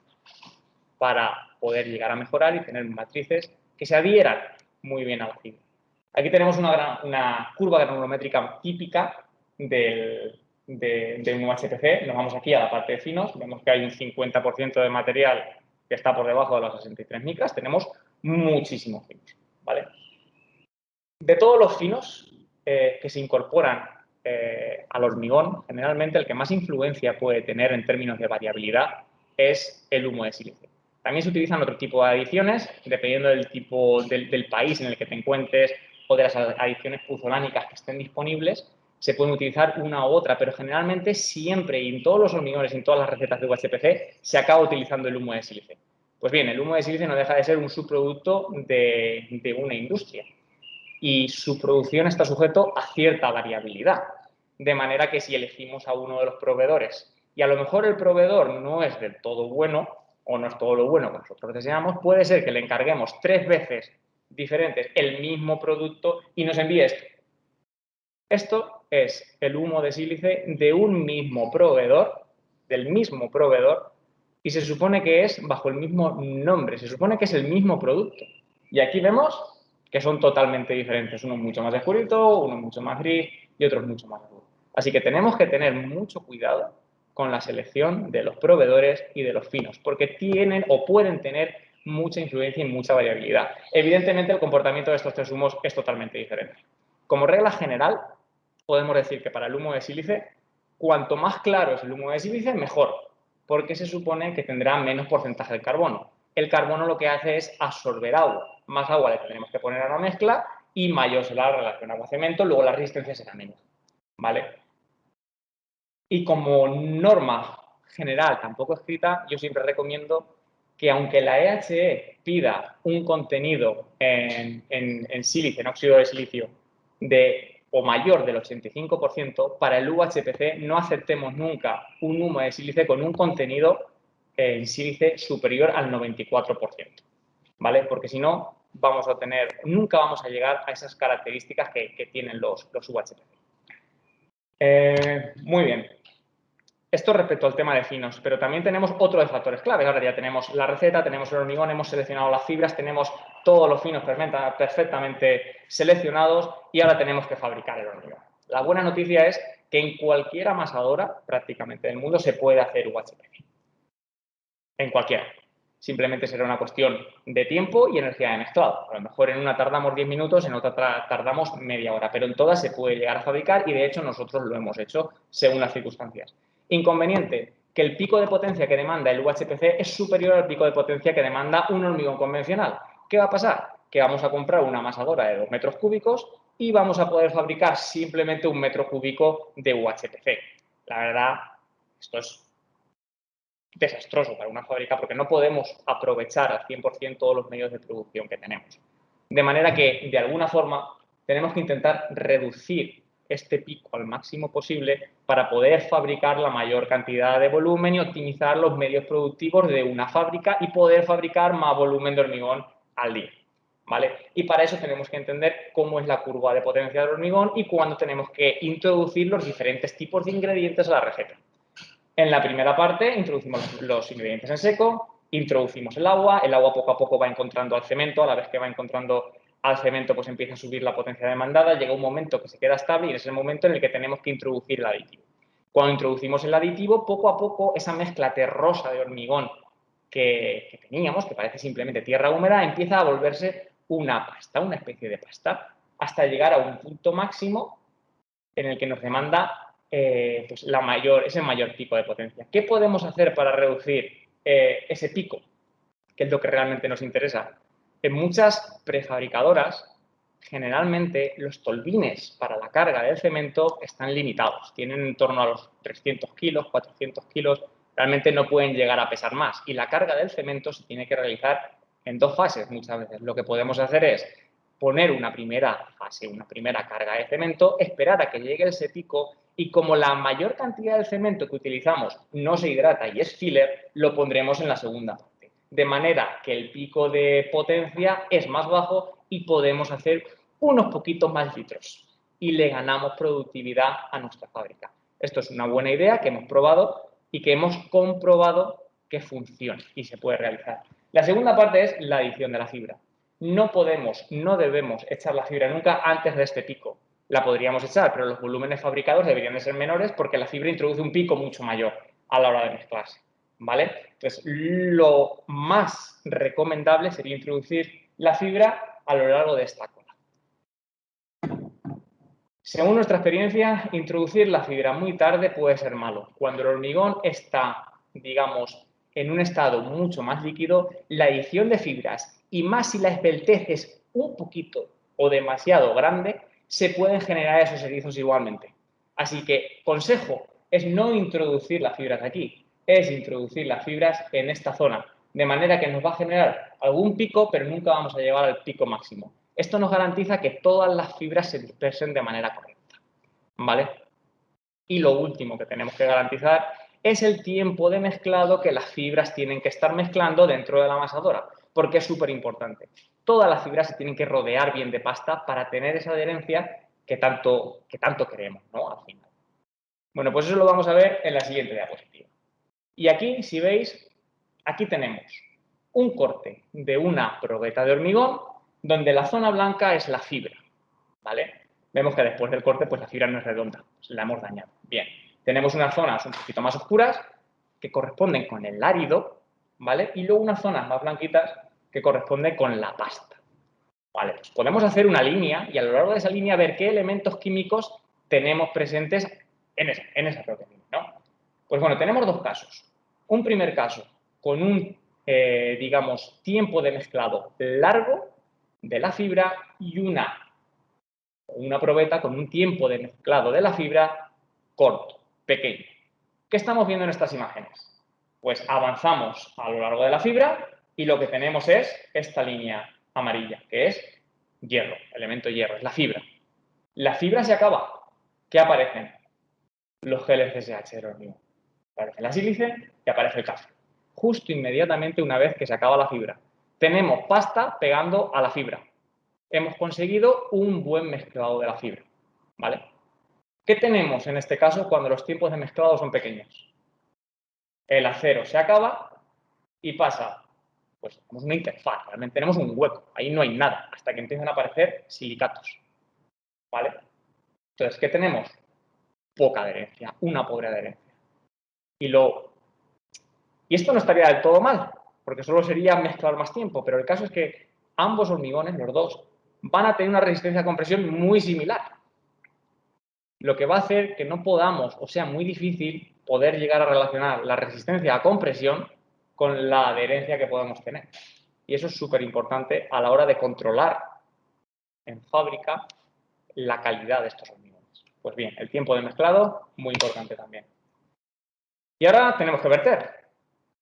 S2: para poder llegar a mejorar y tener matrices que se adhieran muy bien a la fibra. Aquí tenemos una curva granulométrica típica de un UHPC. Nos vamos aquí a la parte de finos. Vemos que hay un 50% de material que está por debajo de las 63 micras. Tenemos muchísimos finos, ¿vale? De todos los finos que se incorporan al hormigón, generalmente el que más influencia puede tener en términos de variabilidad es el humo de sílice. También se utilizan otro tipo de adiciones, dependiendo del tipo del país en el que te encuentres o de las adiciones puzolánicas que estén disponibles, se pueden utilizar una u otra, pero generalmente siempre y en todos los hormigones y en todas las recetas de UHPC se acaba utilizando el humo de sílice. Pues bien, el humo de sílice no deja de ser un subproducto de una industria y su producción está sujeto a cierta variabilidad, de manera que si elegimos a uno de los proveedores y a lo mejor el proveedor no es del todo bueno o no es todo lo bueno que nosotros deseamos, puede ser que le encarguemos 3 veces diferentes el mismo producto y nos envíe esto. Esto es el humo de sílice de un mismo proveedor, del mismo proveedor, y se supone que es bajo el mismo nombre, se supone que es el mismo producto. Y aquí vemos que son totalmente diferentes, uno mucho más oscurito, uno mucho más gris y otro mucho más azul. Así que tenemos que tener mucho cuidado con la selección de los proveedores y de los finos, porque tienen o pueden tener mucha influencia y mucha variabilidad. Evidentemente, el comportamiento de estos 3 humos es totalmente diferente. Como regla general, podemos decir que para el humo de sílice, cuanto más claro es el humo de sílice, mejor, porque se supone que tendrá menos porcentaje de carbono. El carbono lo que hace es absorber agua. Más agua le tendremos que poner a la mezcla y mayor será la relación agua-cemento, luego la resistencia será menos, ¿vale? Y como norma general, tampoco escrita, yo siempre recomiendo que aunque la EHE pida un contenido en sílice, en óxido de silicio, o mayor del 85%, para el UHPC no aceptemos nunca un humo de sílice con un contenido en sílice superior al 94%, ¿vale? Porque si no, nunca vamos a llegar a esas características que tienen los UHPC. Muy bien. Esto respecto al tema de finos, pero también tenemos otro de factores claves. Ahora ya tenemos la receta, tenemos el hormigón, hemos seleccionado las fibras, tenemos todos los finos perfectamente seleccionados y ahora tenemos que fabricar el hormigón. La buena noticia es que en cualquier amasadora prácticamente del mundo se puede hacer UHPC. En cualquiera. Simplemente será una cuestión de tiempo y energía de mezclado. A lo mejor en una tardamos 10 minutos, en otra tardamos media hora, pero en todas se puede llegar a fabricar y de hecho nosotros lo hemos hecho según las circunstancias. Inconveniente, que el pico de potencia que demanda el UHPC es superior al pico de potencia que demanda un hormigón convencional. ¿Qué va a pasar? Que vamos a comprar una amasadora de 2 metros cúbicos y vamos a poder fabricar simplemente 1 metro cúbico de UHPC. La verdad, esto es desastroso para una fábrica porque no podemos aprovechar al 100% todos los medios de producción que tenemos. De manera que, de alguna forma, tenemos que intentar reducir este pico al máximo posible para poder fabricar la mayor cantidad de volumen y optimizar los medios productivos de una fábrica y poder fabricar más volumen de hormigón al día. ¿Vale? Y para eso tenemos que entender cómo es la curva de potencia del hormigón y cuándo tenemos que introducir los diferentes tipos de ingredientes a la receta. En la primera parte introducimos los ingredientes en seco, introducimos el agua poco a poco va encontrando al cemento, a la vez que va encontrando al cemento pues empieza a subir la potencia demandada, llega un momento que se queda estable y es el momento en el que tenemos que introducir el aditivo. Cuando introducimos el aditivo, poco a poco esa mezcla terrosa de hormigón que teníamos, que parece simplemente tierra húmeda, empieza a volverse una pasta, una especie de pasta, hasta llegar a un punto máximo en el que nos demanda pues ese mayor pico de potencia. ¿Qué podemos hacer para reducir ese pico? Que es lo que realmente nos interesa. En muchas prefabricadoras, generalmente los tolvines para la carga del cemento están limitados. Tienen en torno a los 300 kilos, 400 kilos. Realmente no pueden llegar a pesar más. Y la carga del cemento se tiene que realizar en 2 fases muchas veces. Lo que podemos hacer es poner una primera fase, una primera carga de cemento, esperar a que llegue ese pico y como la mayor cantidad de cemento que utilizamos no se hidrata y es filler, lo pondremos en la segunda parte. De manera que el pico de potencia es más bajo y podemos hacer unos poquitos más litros y le ganamos productividad a nuestra fábrica. Esto es una buena idea que hemos probado y que hemos comprobado que funciona y se puede realizar. La segunda parte es la adición de la fibra. No debemos echar la fibra nunca antes de este pico. La podríamos echar, pero los volúmenes fabricados deberían de ser menores porque la fibra introduce un pico mucho mayor a la hora de mezclarse, ¿vale? Entonces, lo más recomendable sería introducir la fibra a lo largo de esta cola. Según nuestra experiencia, introducir la fibra muy tarde puede ser malo. Cuando el hormigón está, digamos, en un estado mucho más líquido, la adición de fibras, y más si la esbeltez es un poquito o demasiado grande, se pueden generar esos erizos igualmente. Así que, consejo, es no introducir las fibras aquí, es introducir las fibras en esta zona, de manera que nos va a generar algún pico, pero nunca vamos a llegar al pico máximo. Esto nos garantiza que todas las fibras se dispersen de manera correcta, ¿vale? Y lo último que tenemos que garantizar es el tiempo de mezclado que las fibras tienen que estar mezclando dentro de la amasadora, porque es súper importante. Todas las fibras se tienen que rodear bien de pasta para tener esa adherencia que tanto queremos, ¿no? Al final. Bueno, pues eso lo vamos a ver en la siguiente diapositiva. Y aquí, si veis, aquí tenemos un corte de una probeta de hormigón donde la zona blanca es la fibra, ¿vale? Vemos que después del corte, pues la fibra no es redonda, pues la hemos dañado. Bien, tenemos unas zonas un poquito más oscuras que corresponden con el árido, ¿vale? Y luego unas zonas más blanquitas que corresponden con la pasta, ¿vale? Pues podemos hacer una línea y a lo largo de esa línea ver qué elementos químicos tenemos presentes en esa proteína, ¿no? Pues bueno, tenemos 2 casos. Un primer caso con un, digamos, tiempo de mezclado largo de la fibra y una probeta con un tiempo de mezclado de la fibra corto, pequeño. ¿Qué estamos viendo en estas imágenes? Pues avanzamos a lo largo de la fibra y lo que tenemos es esta línea amarilla, que es hierro, elemento hierro, es la fibra. La fibra se acaba. ¿Qué aparecen? Los geles CSH del hormigón. Aparece la sílice y aparece el calcio. Justo inmediatamente una vez que se acaba la fibra. Tenemos pasta pegando a la fibra. Hemos conseguido un buen mezclado de la fibra, ¿vale? ¿Qué tenemos en este caso cuando los tiempos de mezclado son pequeños? El acero se acaba y pasa, pues tenemos una interfaz, realmente tenemos un hueco, ahí no hay nada, hasta que empiezan a aparecer silicatos, ¿vale? Entonces, ¿qué tenemos? Poca adherencia, una pobre adherencia. Y esto no estaría del todo mal, porque solo sería mezclar más tiempo, pero el caso es que ambos hormigones, los dos, van a tener una resistencia a compresión muy similar. Lo que va a hacer que no podamos, o sea muy difícil, poder llegar a relacionar la resistencia a compresión con la adherencia que podemos tener. Y eso es súper importante a la hora de controlar en fábrica la calidad de estos hormigones. Pues bien, el tiempo de mezclado, muy importante también. Y ahora tenemos que verter.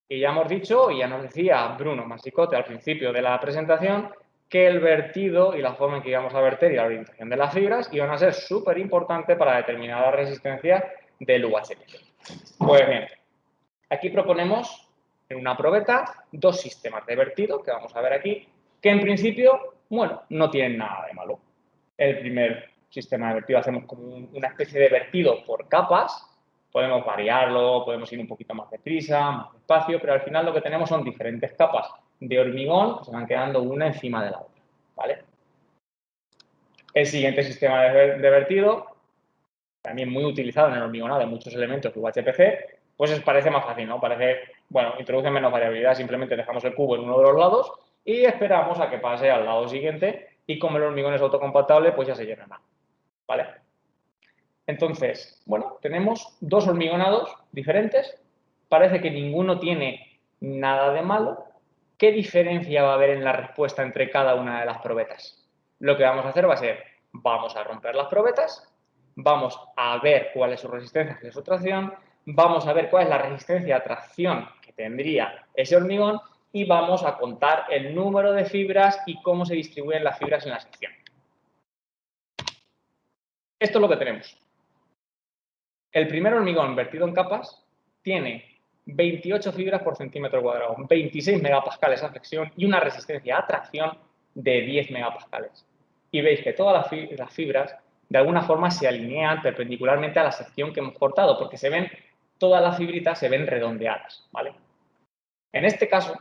S2: Y ya hemos dicho, y ya nos decía Bruno Masicote al principio de la presentación, que el vertido y la forma en que íbamos a verter y la orientación de las fibras iban a ser súper importantes para determinar la resistencia del UHPC. Pues bien, aquí proponemos en una probeta dos sistemas de vertido, que vamos a ver aquí, que en principio, bueno, no tienen nada de malo. El primer sistema de vertido hacemos como una especie de vertido por capas. Podemos variarlo, podemos ir un poquito más deprisa, más despacio, pero al final lo que tenemos son diferentes capas de hormigón que se van quedando una encima de la otra, ¿vale? El siguiente sistema de vertido, también muy utilizado en el hormigonado de muchos elementos de UHPC, pues parece más fácil, ¿no? Parece, bueno, introduce menos variabilidad, simplemente dejamos el cubo en uno de los lados y esperamos a que pase al lado siguiente y como el hormigón es autocompactable, pues ya se llenará, ¿vale? Entonces, bueno, tenemos dos hormigonados diferentes. Parece que ninguno tiene nada de malo. ¿Qué diferencia va a haber en la respuesta entre cada una de las probetas? Lo que vamos a hacer va a ser, vamos a romper las probetas, vamos a ver cuál es su resistencia a su tracción, vamos a ver cuál es la resistencia a tracción que tendría ese hormigón y vamos a contar el número de fibras y cómo se distribuyen las fibras en la sección. Esto es lo que tenemos. El primer hormigón vertido en capas tiene 28 fibras por centímetro cuadrado, 26 megapascales a flexión y una resistencia a tracción de 10 megapascales. Y veis que todas las fibras de alguna forma se alinean perpendicularmente a la sección que hemos cortado, porque se ven, todas las fibritas se ven redondeadas, ¿vale? En este caso,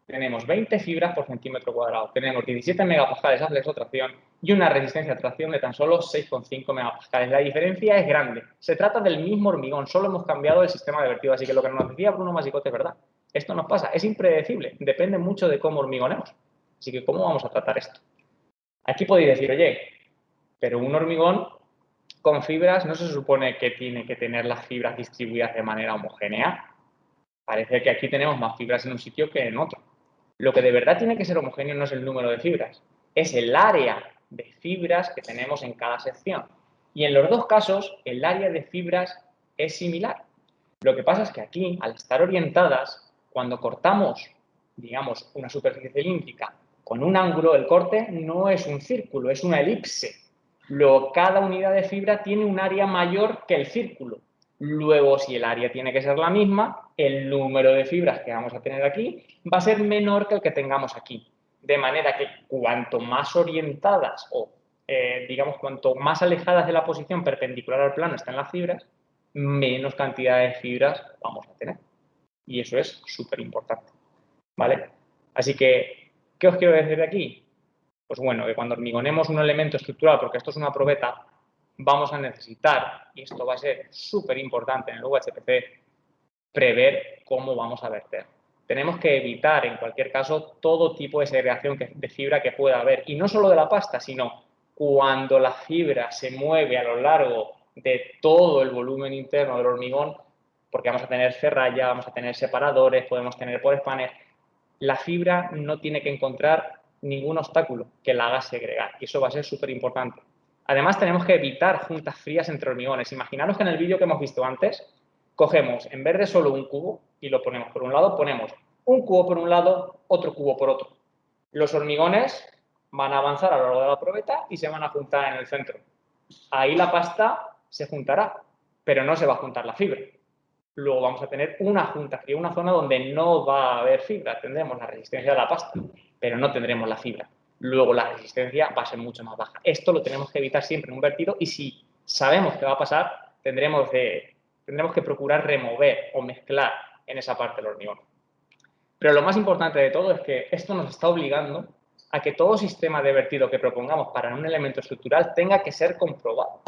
S2: tenemos 20 fibras por centímetro cuadrado, tenemos 17 megapascales a flexotracción y una resistencia a tracción de tan solo 6,5 megapascales. La diferencia es grande. Se trata del mismo hormigón, solo hemos cambiado el sistema de vertido. Así que lo que nos decía Bruno Masicote es verdad. Esto nos pasa, es impredecible, depende mucho de cómo hormigonemos. Así que, ¿cómo vamos a tratar esto? Aquí podéis decir, oye, pero un hormigón con fibras no se supone que tiene que tener las fibras distribuidas de manera homogénea. Parece que aquí tenemos más fibras en un sitio que en otro. Lo que de verdad tiene que ser homogéneo no es el número de fibras, es el área de fibras que tenemos en cada sección. Y en los dos casos, el área de fibras es similar. Lo que pasa es que aquí, al estar orientadas, cuando cortamos, digamos, una superficie cilíndrica con un ángulo, el corte no es un círculo, es una elipse. Luego, cada unidad de fibra tiene un área mayor que el círculo. Luego, si el área tiene que ser la misma, el número de fibras que vamos a tener aquí va a ser menor que el que tengamos aquí. De manera que cuanto más orientadas o, digamos, cuanto más alejadas de la posición perpendicular al plano están las fibras, menos cantidad de fibras vamos a tener. Y eso es súper importante, ¿vale? Así que, ¿qué os quiero decir de aquí? Pues bueno, que cuando hormigonemos un elemento estructural, porque esto es una probeta, vamos a necesitar, y esto va a ser súper importante en el UHPC, prever cómo vamos a verter. Tenemos que evitar, en cualquier caso, todo tipo de segregación de fibra que pueda haber. Y no solo de la pasta, sino cuando la fibra se mueve a lo largo de todo el volumen interno del hormigón, porque vamos a tener ferralla, vamos a tener separadores, podemos tener por espanner, la fibra no tiene que encontrar ningún obstáculo que la haga segregar. Y eso va a ser súper importante. Además, tenemos que evitar juntas frías entre hormigones. Imaginaros que en el vídeo que hemos visto antes, cogemos, en vez de solo un cubo, y lo ponemos por un lado, ponemos un cubo por un lado, otro cubo por otro. Los hormigones van a avanzar a lo largo de la probeta y se van a juntar en el centro. Ahí la pasta se juntará, pero no se va a juntar la fibra. Luego vamos a tener una junta fría, una zona donde no va a haber fibra. Tendremos la resistencia de la pasta, pero no tendremos la fibra. Luego la resistencia va a ser mucho más baja. Esto lo tenemos que evitar siempre en un vertido y si sabemos que va a pasar, tendremos que procurar remover o mezclar en esa parte del hormigón. Pero lo más importante de todo es que esto nos está obligando a que todo sistema de vertido que propongamos para un elemento estructural tenga que ser comprobado.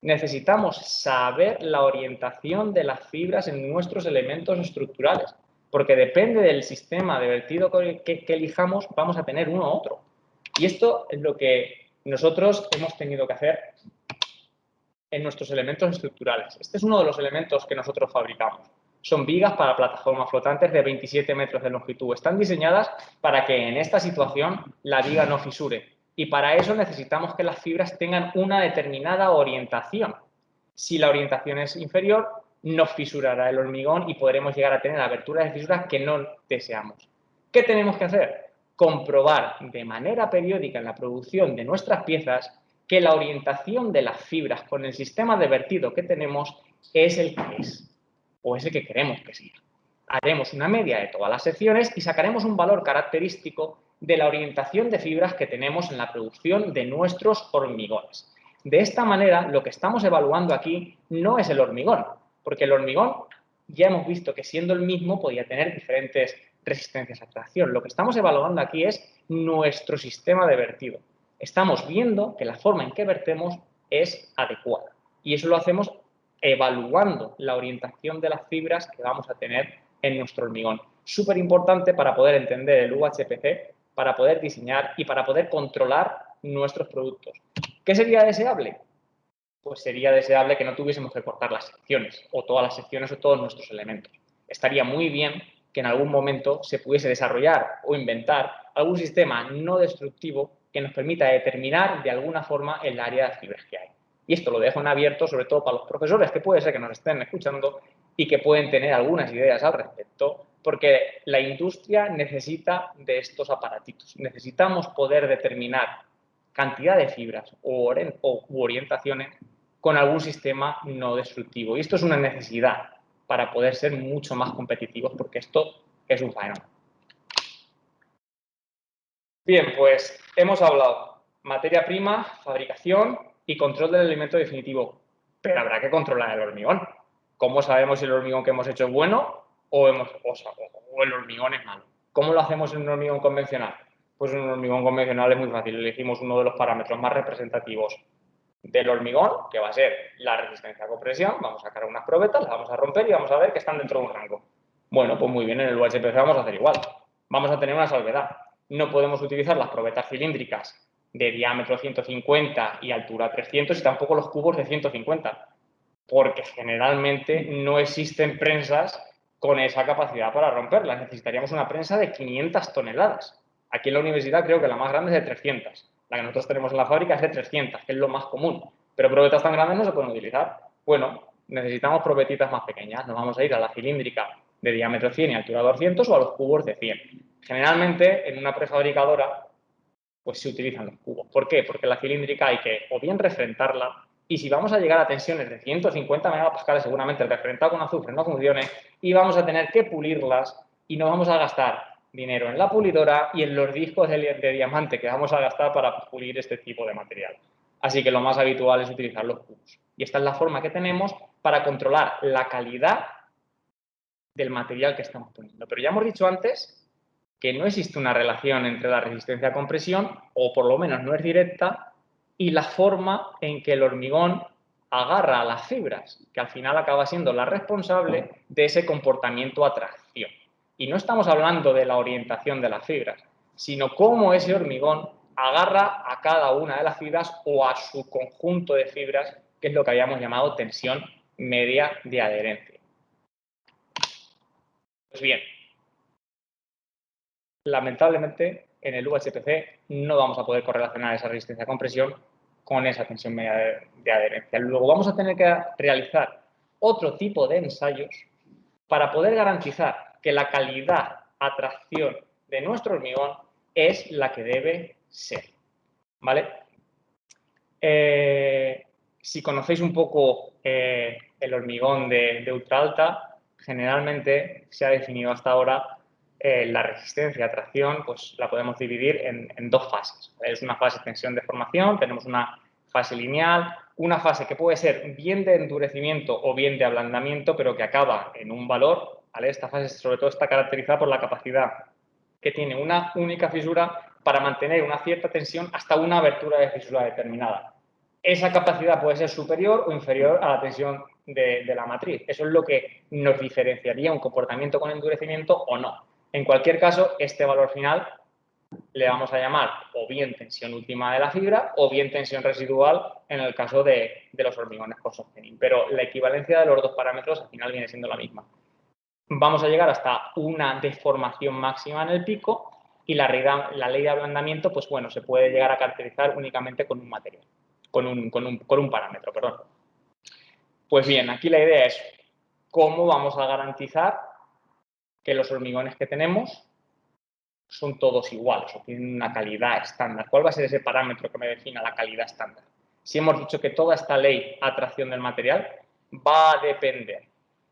S2: Necesitamos saber la orientación de las fibras en nuestros elementos estructurales, porque depende del sistema de vertido que elijamos, vamos a tener uno u otro. Y esto es lo que nosotros hemos tenido que hacer en nuestros elementos estructurales. Este es uno de los elementos que nosotros fabricamos. Son vigas para plataformas flotantes de 27 metros de longitud. Están diseñadas para que en esta situación la viga no fisure. Y para eso necesitamos que las fibras tengan una determinada orientación. Si la orientación es inferior, no fisurará el hormigón y podremos llegar a tener aberturas de fisuras que no deseamos. ¿Qué tenemos que hacer? Comprobar de manera periódica en la producción de nuestras piezas que la orientación de las fibras con el sistema de vertido que tenemos es el que es, o es el que queremos que sea. Haremos una media de todas las secciones y sacaremos un valor característico de la orientación de fibras que tenemos en la producción de nuestros hormigones. De esta manera, lo que estamos evaluando aquí no es el hormigón, porque el hormigón ya hemos visto que siendo el mismo podía tener diferentes resistencias a tracción. Lo que estamos evaluando aquí es nuestro sistema de vertido. Estamos viendo que la forma en que vertemos es adecuada y eso lo hacemos evaluando la orientación de las fibras que vamos a tener en nuestro hormigón. Súper importante para poder entender el UHPC, para poder diseñar y para poder controlar nuestros productos. ¿Qué sería deseable? Pues sería deseable que no tuviésemos que cortar las secciones o todas las secciones o todos nuestros elementos. Estaría muy bien que en algún momento se pudiese desarrollar o inventar algún sistema no destructivo que nos permita determinar de alguna forma el área de fibras que hay. Y esto lo dejo en abierto, sobre todo para los profesores que puede ser que nos estén escuchando y que pueden tener algunas ideas al respecto, porque la industria necesita de estos aparatitos. Necesitamos poder determinar cantidad de fibras u orientaciones con algún sistema no destructivo. Y esto es una necesidad para poder ser mucho más competitivos, porque esto es un faenón. Bien, pues hemos hablado materia prima, fabricación y control del elemento definitivo, pero habrá que controlar el hormigón. ¿Cómo sabemos si el hormigón que hemos hecho es bueno o el hormigón es malo? ¿Cómo lo hacemos en un hormigón convencional? Pues en un hormigón convencional es muy fácil. Elegimos uno de los parámetros más representativos del hormigón, que va a ser la resistencia a compresión. Vamos a sacar unas probetas, las vamos a romper y vamos a ver que están dentro de un rango. Bueno, pues muy bien, en el UHPC vamos a hacer igual. Vamos a tener una salvedad. No podemos utilizar las probetas cilíndricas de diámetro 150 y altura 300 y tampoco los cubos de 150, porque generalmente no existen prensas con esa capacidad para romperlas. Necesitaríamos una prensa de 500 toneladas. Aquí en la universidad creo que la más grande es de 300. La que nosotros tenemos en la fábrica es de 300, que es lo más común. Pero probetas tan grandes no se pueden utilizar. Bueno, necesitamos probetitas más pequeñas. Nos vamos a ir a la cilíndrica de diámetro 100 y altura 200 o a los cubos de 100. Generalmente, en una prefabricadora, pues se utilizan los cubos. ¿Por qué? Porque la cilíndrica hay que o bien refrentarla, y si vamos a llegar a tensiones de 150 megapascales, seguramente el refrentado con azufre no funcione y vamos a tener que pulirlas y nos vamos a gastar dinero en la pulidora y en los discos de diamante que vamos a gastar para pulir este tipo de material. Así que lo más habitual es utilizar los cubos. Y esta es la forma que tenemos para controlar la calidad del material que estamos poniendo. Pero ya hemos dicho antes que no existe una relación entre la resistencia a compresión, o por lo menos no es directa, y la forma en que el hormigón agarra a las fibras, que al final acaba siendo la responsable de ese comportamiento a tracción. Y no estamos hablando de la orientación de las fibras, sino cómo ese hormigón agarra a cada una de las fibras o a su conjunto de fibras, que es lo que habíamos llamado tensión media de adherencia. Pues bien, lamentablemente, en el UHPC no vamos a poder correlacionar esa resistencia a compresión con esa tensión media de adherencia. Luego vamos a tener que realizar otro tipo de ensayos para poder garantizar que la calidad a tracción de nuestro hormigón es la que debe ser. ¿Vale? Si conocéis un poco el hormigón de ultra alta, generalmente se ha definido hasta ahora la resistencia a tracción, pues la podemos dividir en dos fases. Es una fase de tensión de formación, tenemos una fase lineal, una fase que puede ser bien de endurecimiento o bien de ablandamiento, pero que acaba en un valor. ¿Vale? Esta fase sobre todo está caracterizada por la capacidad que tiene una única fisura para mantener una cierta tensión hasta una abertura de fisura determinada. Esa capacidad puede ser superior o inferior a la tensión de la matriz. Eso es lo que nos diferenciaría un comportamiento con endurecimiento o no. En cualquier caso, este valor final le vamos a llamar o bien tensión última de la fibra o bien tensión residual en el caso de los hormigones con sostenible. Pero la equivalencia de los dos parámetros al final viene siendo la misma. vamos a llegar hasta una deformación máxima en el pico y la ley de ablandamiento, pues bueno, se puede llegar a caracterizar únicamente con un material, con un parámetro, perdón. Pues bien, aquí la idea es cómo vamos a garantizar que los hormigones que tenemos son todos iguales o tienen una calidad estándar. ¿Cuál va a ser ese parámetro que me defina la calidad estándar? Si hemos dicho que toda esta ley atracción del material va a depender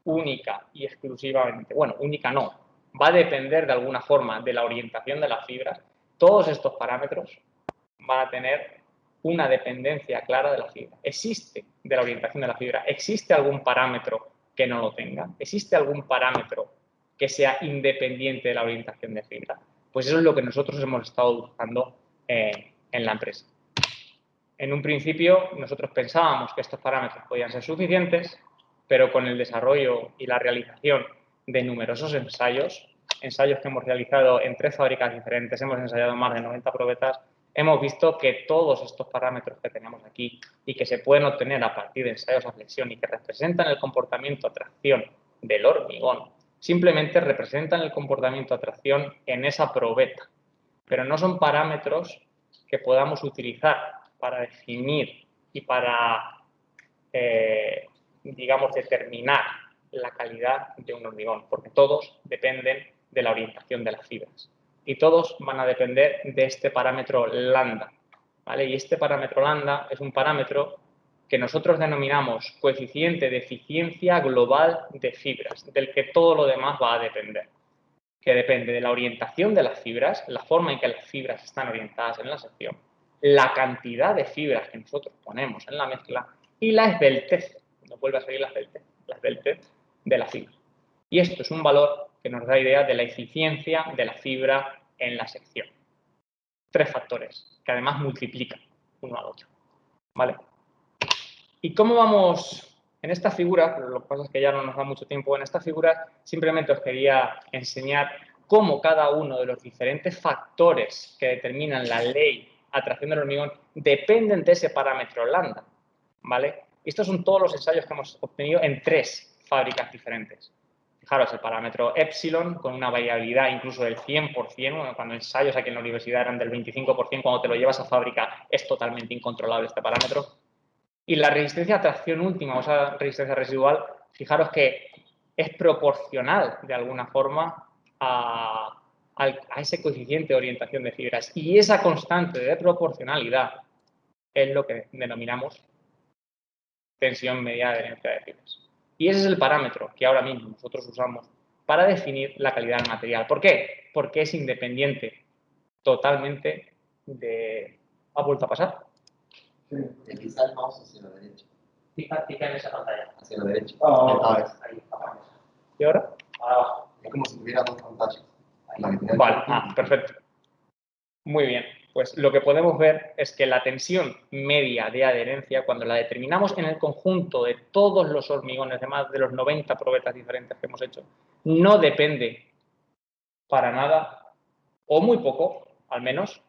S2: única y exclusivamente, bueno, única no, va a depender de alguna forma de la orientación de las fibras, todos estos parámetros van a tener una dependencia clara de la fibra. ¿Existe de la orientación de la fibra? ¿Existe algún parámetro que no lo tenga? ¿Existe algún parámetro que sea independiente de la orientación de fibra? Pues eso es lo que nosotros hemos estado buscando en la empresa. En un principio, nosotros pensábamos que estos parámetros podían ser suficientes, pero con el desarrollo y la realización de numerosos ensayos que hemos realizado en 3 fábricas diferentes, hemos ensayado más de 90 probetas, hemos visto que todos estos parámetros que tenemos aquí y que se pueden obtener a partir de ensayos a flexión y que representan el comportamiento a tracción del hormigón, simplemente representan el comportamiento a tracción en esa probeta, pero no son parámetros que podamos utilizar para definir y para, digamos, determinar la calidad de un hormigón, porque todos dependen de la orientación de las fibras y todos van a depender de este parámetro lambda, ¿vale? Y este parámetro lambda es un parámetro que nosotros denominamos coeficiente de eficiencia global de fibras, del que todo lo demás va a depender, que depende de la orientación de las fibras, la forma en que las fibras están orientadas en la sección, la cantidad de fibras que nosotros ponemos en la mezcla y la esbeltez, nos vuelve a salir la esbeltez de la fibra. Y esto es un valor que nos da idea de la eficiencia de la fibra en la sección. 3 factores que además multiplican uno al otro, ¿vale? ¿Y cómo vamos en esta figura? Lo que pasa es que ya no nos da mucho tiempo. En esta figura simplemente os quería enseñar cómo cada uno de los diferentes factores que determinan la ley atracción del hormigón dependen de ese parámetro lambda, ¿vale? Y estos son todos los ensayos que hemos obtenido en 3 fábricas diferentes. Fijaros, el parámetro epsilon con una variabilidad incluso del 100%, bueno, cuando ensayos aquí en la universidad eran del 25%, cuando te lo llevas a fábrica es totalmente incontrolable este parámetro. Y la resistencia a tracción última, o esa resistencia residual, fijaros que es proporcional de alguna forma a ese coeficiente de orientación de fibras. Y esa constante de proporcionalidad es lo que denominamos tensión media de adherencia de fibras. Y ese es el parámetro que ahora mismo nosotros usamos para definir la calidad del material. ¿Por qué? Porque es independiente totalmente de... ¿Ha vuelto a pasar?
S5: Desliza el mouse hacia la derecha.
S2: Pica en esa pantalla.
S5: Hacia la derecha.
S2: Ahí, ¿y ahora? Ahora abajo.
S5: Es como si tuviera 2 pantallas.
S2: Vale, perfecto. Muy bien. Pues lo que podemos ver es que la tensión media de adherencia, cuando la determinamos en el conjunto de todos los hormigones de más de los 90 probetas diferentes que hemos hecho, no depende para nada, o muy poco, al menos,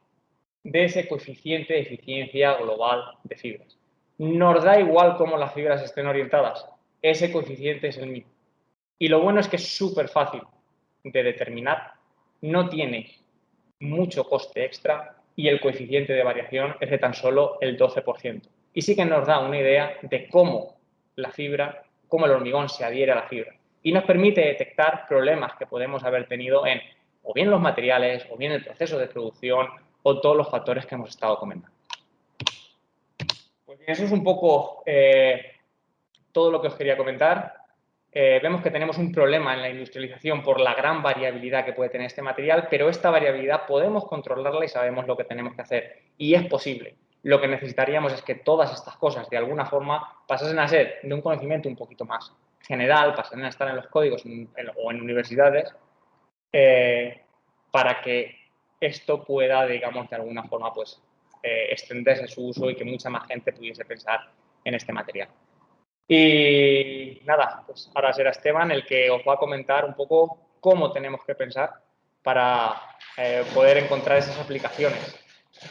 S2: de ese coeficiente de eficiencia global de fibras. Nos da igual cómo las fibras estén orientadas, ese coeficiente es el mismo. Y lo bueno es que es súper fácil de determinar, no tiene mucho coste extra y el coeficiente de variación es de tan solo el 12%. Y sí que nos da una idea de cómo la fibra, cómo el hormigón se adhiere a la fibra. Y nos permite detectar problemas que podemos haber tenido en o bien los materiales, o bien el proceso de producción, o todos los factores que hemos estado comentando. Pues bien, eso es un poco todo lo que os quería comentar. Vemos que tenemos un problema en la industrialización por la gran variabilidad que puede tener este material, pero esta variabilidad podemos controlarla y sabemos lo que tenemos que hacer. Y es posible. Lo que necesitaríamos es que todas estas cosas, de alguna forma, pasasen a ser de un conocimiento un poquito más general, pasasen a estar en los códigos o en universidades, para que esto pueda, digamos, de alguna forma, pues, extenderse su uso y que mucha más gente pudiese pensar en este material. Y nada, pues ahora será Esteban el que os va a comentar un poco cómo tenemos que pensar para poder encontrar esas aplicaciones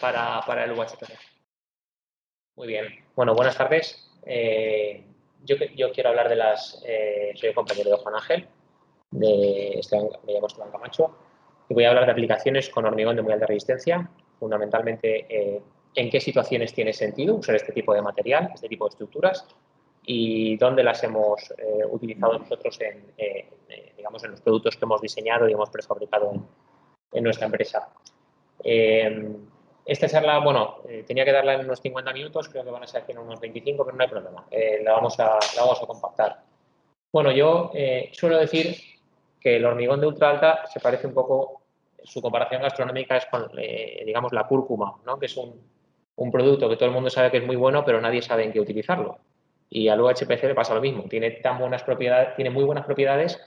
S2: para el UHPC.
S6: Muy bien. Bueno, buenas tardes. Yo quiero hablar de las... soy el compañero de Juan Ángel. Me llamo Esteban Camacho y voy a hablar de aplicaciones con hormigón de muy alta resistencia, fundamentalmente en qué situaciones tiene sentido usar este tipo de material, este tipo de estructuras y dónde las hemos utilizado nosotros digamos, en los productos que hemos diseñado y hemos prefabricado en nuestra empresa. Esta charla, bueno, tenía que darla en unos 50 minutos, creo que van a ser aquí en unos 25, pero no hay problema, la vamos a compactar. Bueno, yo suelo decir que el hormigón de ultra alta se parece un poco, su comparación gastronómica es con, digamos, la cúrcuma, ¿no? Que es un producto que todo el mundo sabe que es muy bueno, pero nadie sabe en qué utilizarlo. Y al UHPC le pasa lo mismo, tiene muy buenas propiedades,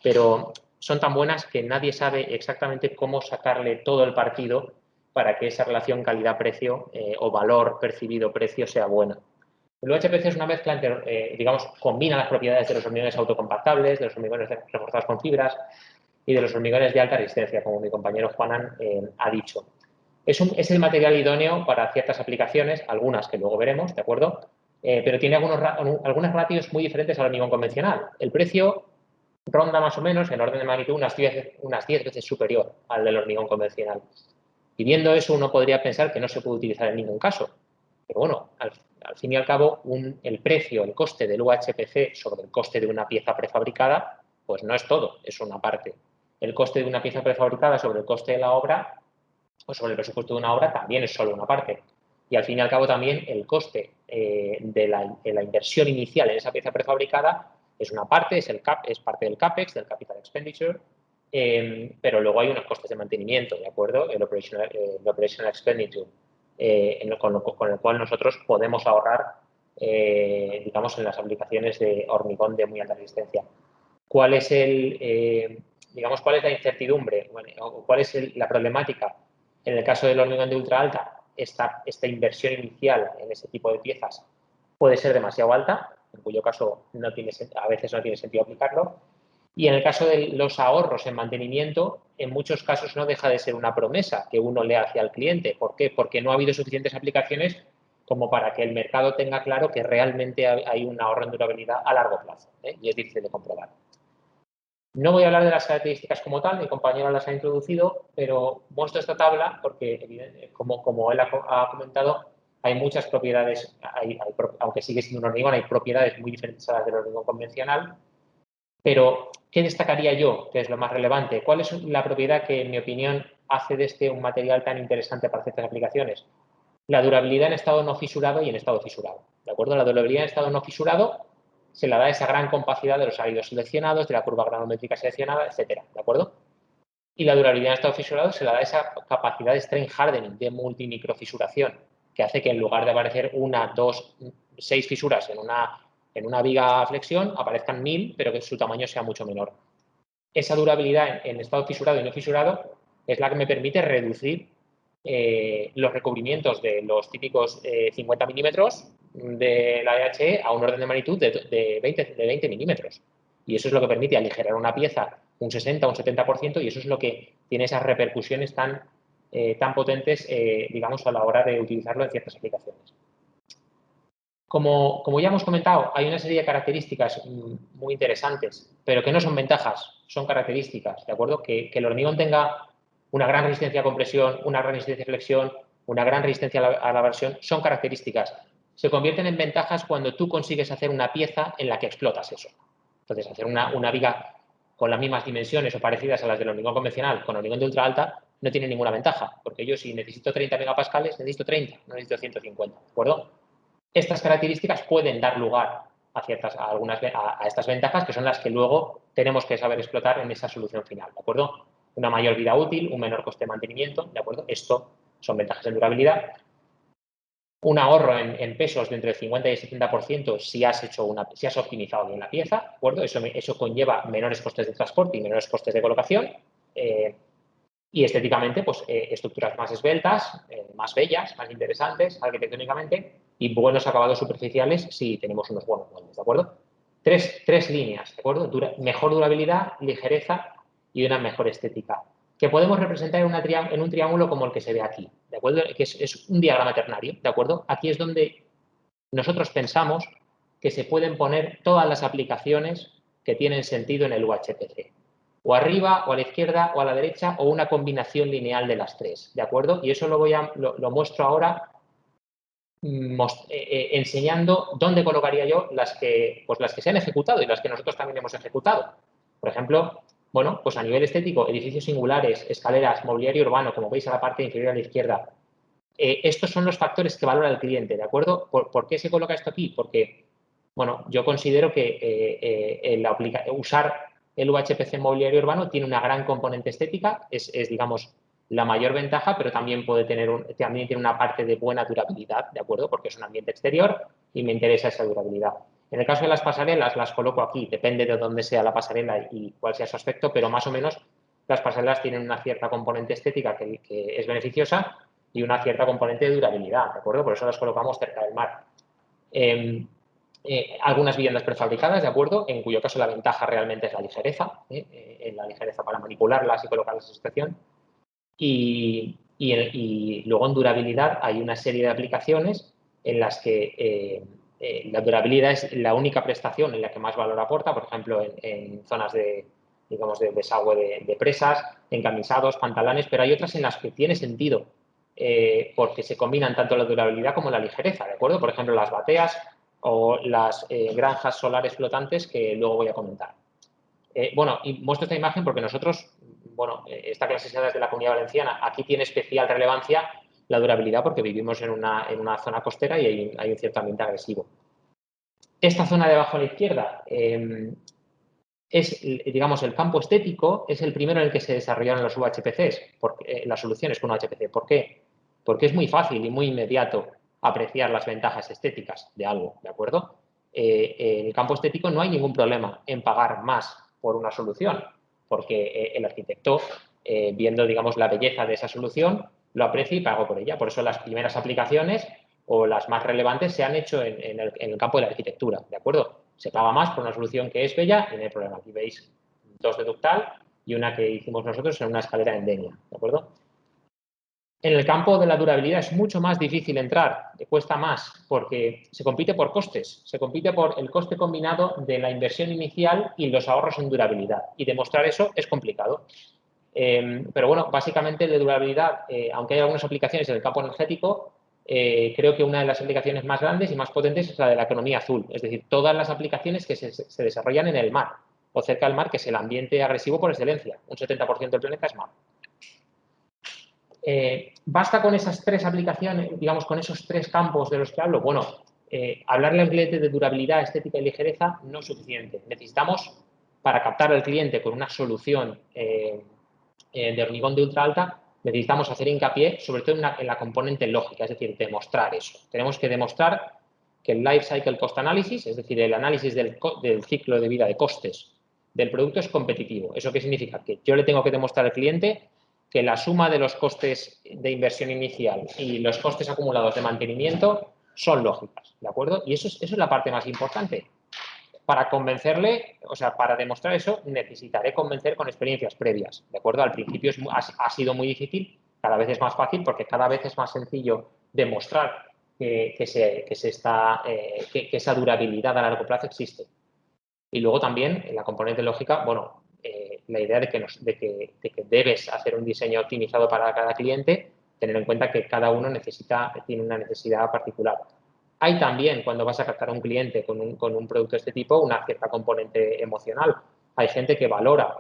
S6: pero son tan buenas que nadie sabe exactamente cómo sacarle todo el partido para que esa relación calidad-precio o valor percibido-precio sea buena. El UHPC es una mezcla entre, digamos, combina las propiedades de los hormigones autocompactables, de los hormigones reforzados con fibras y de los hormigones de alta resistencia, como mi compañero Juanan ha dicho. Es el material idóneo para ciertas aplicaciones, algunas que luego veremos, ¿de acuerdo? Pero tiene algunas ratios muy diferentes al hormigón convencional. El precio ronda más o menos, en orden de magnitud, unas 10 veces superior al del hormigón convencional. Y viendo eso, uno podría pensar que no se puede utilizar en ningún caso. Pero bueno, al fin y al cabo, el precio, el coste del UHPC sobre el coste de una pieza prefabricada, pues no es todo, es una parte. El coste de una pieza prefabricada sobre el coste de la obra o sobre el presupuesto de una obra también es solo una parte. Y al fin y al cabo también el coste de la inversión inicial en esa pieza prefabricada es una parte, es parte del CAPEX, del Capital Expenditure, pero luego hay unos costes de mantenimiento, ¿de acuerdo? El Operational Expenditure, con el cual nosotros podemos ahorrar, digamos, en las aplicaciones de hormigón de muy alta resistencia. ¿Cuál es cuál es la incertidumbre? Bueno, ¿cuál es la problemática? En el caso del hormigón de ultra alta, esta inversión inicial en ese tipo de piezas puede ser demasiado alta, en cuyo caso a veces no tiene sentido aplicarlo. Y en el caso de los ahorros en mantenimiento, en muchos casos no deja de ser una promesa que uno le hace al cliente. ¿Por qué? Porque no ha habido suficientes aplicaciones como para que el mercado tenga claro que realmente hay un ahorro en durabilidad a largo plazo, y es difícil de comprobar. No voy a hablar de las características como tal, mi compañero las ha introducido, pero muestro esta tabla porque, como él ha comentado, hay muchas propiedades, aunque sigue siendo un hormigón, hay propiedades muy diferentes a las del hormigón convencional. Pero, ¿qué destacaría yo, que es lo más relevante? ¿Cuál es la propiedad que, en mi opinión, hace de este un material tan interesante para ciertas aplicaciones? La durabilidad en estado no fisurado y en estado fisurado, ¿de acuerdo? La durabilidad en estado no fisurado se la da esa gran compacidad de los áridos seleccionados, de la curva granométrica seleccionada, etcétera, ¿de acuerdo? Y la durabilidad en estado fisurado se la da esa capacidad de strain hardening, de multimicrofisuración, que hace que en lugar de aparecer 1, 2, 6 fisuras en una viga flexión, aparezcan 1000, pero que su tamaño sea mucho menor. Esa durabilidad en estado fisurado y no fisurado es la que me permite reducir los recubrimientos de los típicos 50 milímetros de la DHE a un orden de magnitud de 20 milímetros. Y eso es lo que permite aligerar una pieza un 60 o un 70%, y eso es lo que tiene esas repercusiones tan potentes, digamos, a la hora de utilizarlo en ciertas aplicaciones. Como ya hemos comentado, hay una serie de características muy interesantes, pero que no son ventajas, son características, ¿de acuerdo? Que el hormigón tenga una gran resistencia a compresión, una gran resistencia a flexión, una gran resistencia a la abrasión, son características. Se convierten en ventajas cuando tú consigues hacer una pieza en la que explotas eso. Entonces, hacer una viga con las mismas dimensiones o parecidas a las del hormigón convencional con hormigón de ultra alta no tiene ninguna ventaja, porque yo si necesito 30 megapascales, necesito 30, no necesito 150, ¿de acuerdo? Estas características pueden dar lugar a estas ventajas, que son las que luego tenemos que saber explotar en esa solución final, ¿de acuerdo? Una mayor vida útil, un menor coste de mantenimiento, ¿de acuerdo? Esto son ventajas en durabilidad. Un ahorro en pesos de entre el 50 y el 70% si has optimizado bien la pieza, ¿de acuerdo? Eso conlleva menores costes de transporte y menores costes de colocación. Y estéticamente, pues estructuras más esbeltas, más bellas, más interesantes arquitectónicamente y buenos acabados superficiales si tenemos unos buenos moldes, ¿de acuerdo? Tres líneas, ¿de acuerdo? Mejor durabilidad, ligereza y una mejor estética, que podemos representar en un triángulo como el que se ve aquí, ¿de acuerdo? Que es un diagrama ternario, ¿de acuerdo? Aquí es donde nosotros pensamos que se pueden poner todas las aplicaciones que tienen sentido en el UHPC. o arriba, o a la izquierda, o a la derecha, o una combinación lineal de las tres, ¿de acuerdo? Y eso lo muestro ahora enseñando dónde colocaría yo las que se han ejecutado y las que nosotros también hemos ejecutado. Por ejemplo, bueno, pues a nivel estético, edificios singulares, escaleras, mobiliario urbano, como veis a la parte inferior a la izquierda. Estos son los factores que valora el cliente, ¿de acuerdo? ¿Por qué se coloca esto aquí? Porque, bueno, yo considero que usar el UHPC en mobiliario urbano tiene una gran componente estética, digamos, la mayor ventaja, pero también también tiene una parte de buena durabilidad, ¿de acuerdo? Porque es un ambiente exterior y me interesa esa durabilidad. En el caso de las pasarelas, las coloco aquí, depende de dónde sea la pasarela y cuál sea su aspecto, pero más o menos las pasarelas tienen una cierta componente estética que es beneficiosa y una cierta componente de durabilidad, ¿de acuerdo? Por eso las colocamos cerca del mar. Algunas viviendas prefabricadas, ¿de acuerdo? En cuyo caso la ventaja realmente es la ligereza, la ligereza para manipularlas y colocarlas en situación. Y luego en durabilidad hay una serie de aplicaciones en las que la durabilidad es la única prestación en la que más valor aporta, por ejemplo, en zonas de desagüe de presas, encamisados, pantalanes, pero hay otras en las que tiene sentido porque se combinan tanto la durabilidad como la ligereza, ¿de acuerdo? Por ejemplo, las bateas o las granjas solares flotantes que luego voy a comentar. Bueno, y muestro esta imagen porque nosotros, bueno, esta clase se da desde la Comunidad Valenciana. Aquí tiene especial relevancia la durabilidad porque vivimos en una zona costera y hay un cierto ambiente agresivo. Esta zona de abajo a la izquierda es, digamos, el campo estético, es el primero en el que se desarrollaron los UHPCs, las soluciones con UHPC. ¿Por qué? Porque es muy fácil y muy inmediato apreciar las ventajas estéticas de algo, ¿de acuerdo? En el campo estético no hay ningún problema en pagar más por una solución, porque el arquitecto, viendo, digamos, la belleza de esa solución, lo aprecia y paga por ella. Por eso las primeras aplicaciones o las más relevantes se han hecho en el campo de la arquitectura, ¿de acuerdo? Se paga más por una solución que es bella y no hay problema. Aquí veis dos de ductal y una que hicimos nosotros en una escalera en Denia, ¿de acuerdo? En el campo de la durabilidad es mucho más difícil entrar, cuesta más, porque se compite por costes, se compite por el coste combinado de la inversión inicial y los ahorros en durabilidad. Y demostrar eso es complicado. Pero bueno, básicamente de durabilidad, aunque hay algunas aplicaciones en el campo energético, creo que una de las aplicaciones más grandes y más potentes es la de la economía azul. Es decir, todas las aplicaciones que se desarrollan en el mar o cerca del mar, que es el ambiente agresivo por excelencia. Un 70% del planeta es mar. ¿Basta con esas tres aplicaciones, digamos, con esos tres campos de los que hablo? Bueno, hablarle al cliente de durabilidad, estética y ligereza no es suficiente. Necesitamos, para captar al cliente con una solución de hormigón de ultra alta, necesitamos hacer hincapié sobre todo en la componente lógica, es decir, demostrar eso. Tenemos que demostrar que el Life Cycle Cost Analysis, es decir, el análisis del ciclo de vida de costes del producto es competitivo. ¿Eso qué significa? Que yo le tengo que demostrar al cliente que la suma de los costes de inversión inicial y los costes acumulados de mantenimiento son lógicas, ¿de acuerdo? Y eso es la parte más importante. Para convencerle, o sea, para demostrar eso, necesitaré convencer con experiencias previas, ¿de acuerdo? Al principio ha sido muy difícil, cada vez es más fácil porque cada vez es más sencillo demostrar que esa durabilidad a largo plazo existe. Y luego también, en la componente lógica, bueno, la idea de que debes hacer un diseño optimizado para cada cliente, tener en cuenta que cada uno tiene una necesidad particular. Hay también, cuando vas a captar a un cliente con un producto de este tipo, una cierta componente emocional. Hay gente que valora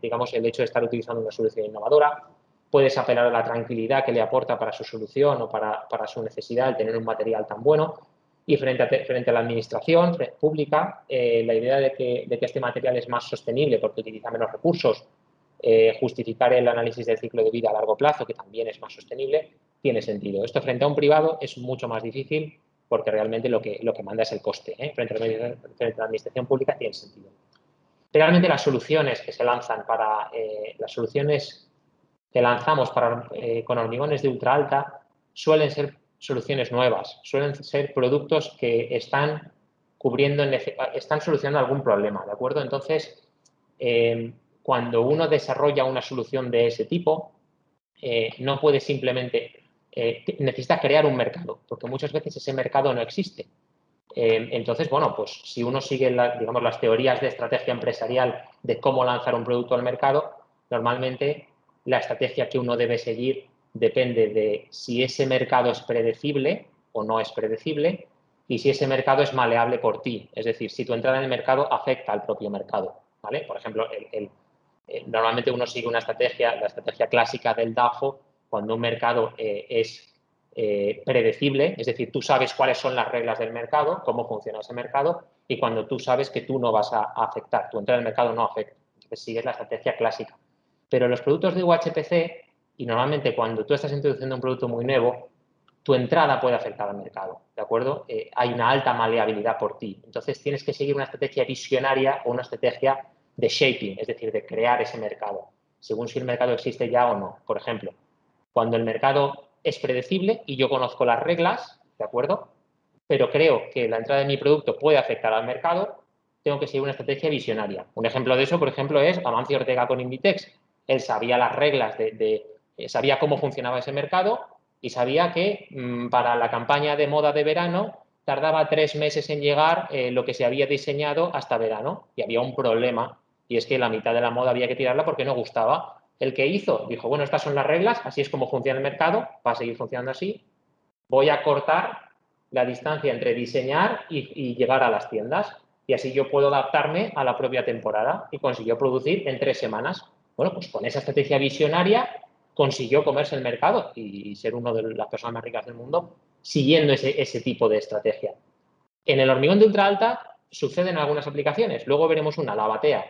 S6: digamos, el hecho de estar utilizando una solución innovadora. Puedes apelar a la tranquilidad que le aporta para su solución o para su necesidad el tener un material tan bueno. Y frente a la administración pública, la idea de que este material es más sostenible porque utiliza menos recursos, justificar el análisis del ciclo de vida a largo plazo, que también es más sostenible, tiene sentido. Esto frente a un privado es mucho más difícil porque realmente lo que manda es el coste. Frente a la administración pública tiene sentido. Realmente las soluciones que se lanzan las soluciones que lanzamos con hormigones de ultra alta suelen ser soluciones nuevas, suelen ser productos que están solucionando algún problema, ¿de acuerdo? Entonces, cuando uno desarrolla una solución de ese tipo, no puede simplemente, necesita crear un mercado, porque muchas veces ese mercado no existe. Entonces, bueno, pues si uno sigue, digamos, las teorías de estrategia empresarial de cómo lanzar un producto al mercado, normalmente la estrategia que uno debe seguir depende de si ese mercado es predecible o no es predecible y si ese mercado es maleable por ti. Es decir, si tu entrada en el mercado afecta al propio mercado, ¿vale? Por ejemplo, normalmente uno sigue una estrategia, la estrategia clásica del DAFO, cuando un mercado es predecible, es decir, tú sabes cuáles son las reglas del mercado, cómo funciona ese mercado, y cuando tú sabes que tú no vas a afectar, tu entrada en el mercado no afecta. Entonces sigues la estrategia clásica. Pero los productos de UHPC, y normalmente cuando tú estás introduciendo un producto muy nuevo, tu entrada puede afectar al mercado, ¿de acuerdo? Hay una alta maleabilidad por ti. Entonces tienes que seguir una estrategia visionaria o una estrategia de shaping, es decir, de crear ese mercado, según si el mercado existe ya o no. Por ejemplo, cuando el mercado es predecible y yo conozco las reglas, ¿de acuerdo? Pero creo que la entrada de mi producto puede afectar al mercado, tengo que seguir una estrategia visionaria. Un ejemplo de eso, por ejemplo, es Amancio Ortega con Inditex. Él sabía las reglas, sabía cómo funcionaba ese mercado y sabía que para la campaña de moda de verano tardaba 3 meses en llegar lo que se había diseñado hasta verano. Y había un problema, y es que la mitad de la moda había que tirarla porque no gustaba. El que hizo dijo, bueno, estas son las reglas, así es como funciona el mercado, va a seguir funcionando así. Voy a cortar la distancia entre diseñar y llegar a las tiendas. Y así yo puedo adaptarme a la propia temporada. Y consiguió producir en 3 semanas. Bueno, pues con esa estrategia visionaria consiguió comerse el mercado y ser una de las personas más ricas del mundo siguiendo ese tipo de estrategia. En el hormigón de ultra alta suceden algunas aplicaciones. Luego veremos una, la batea.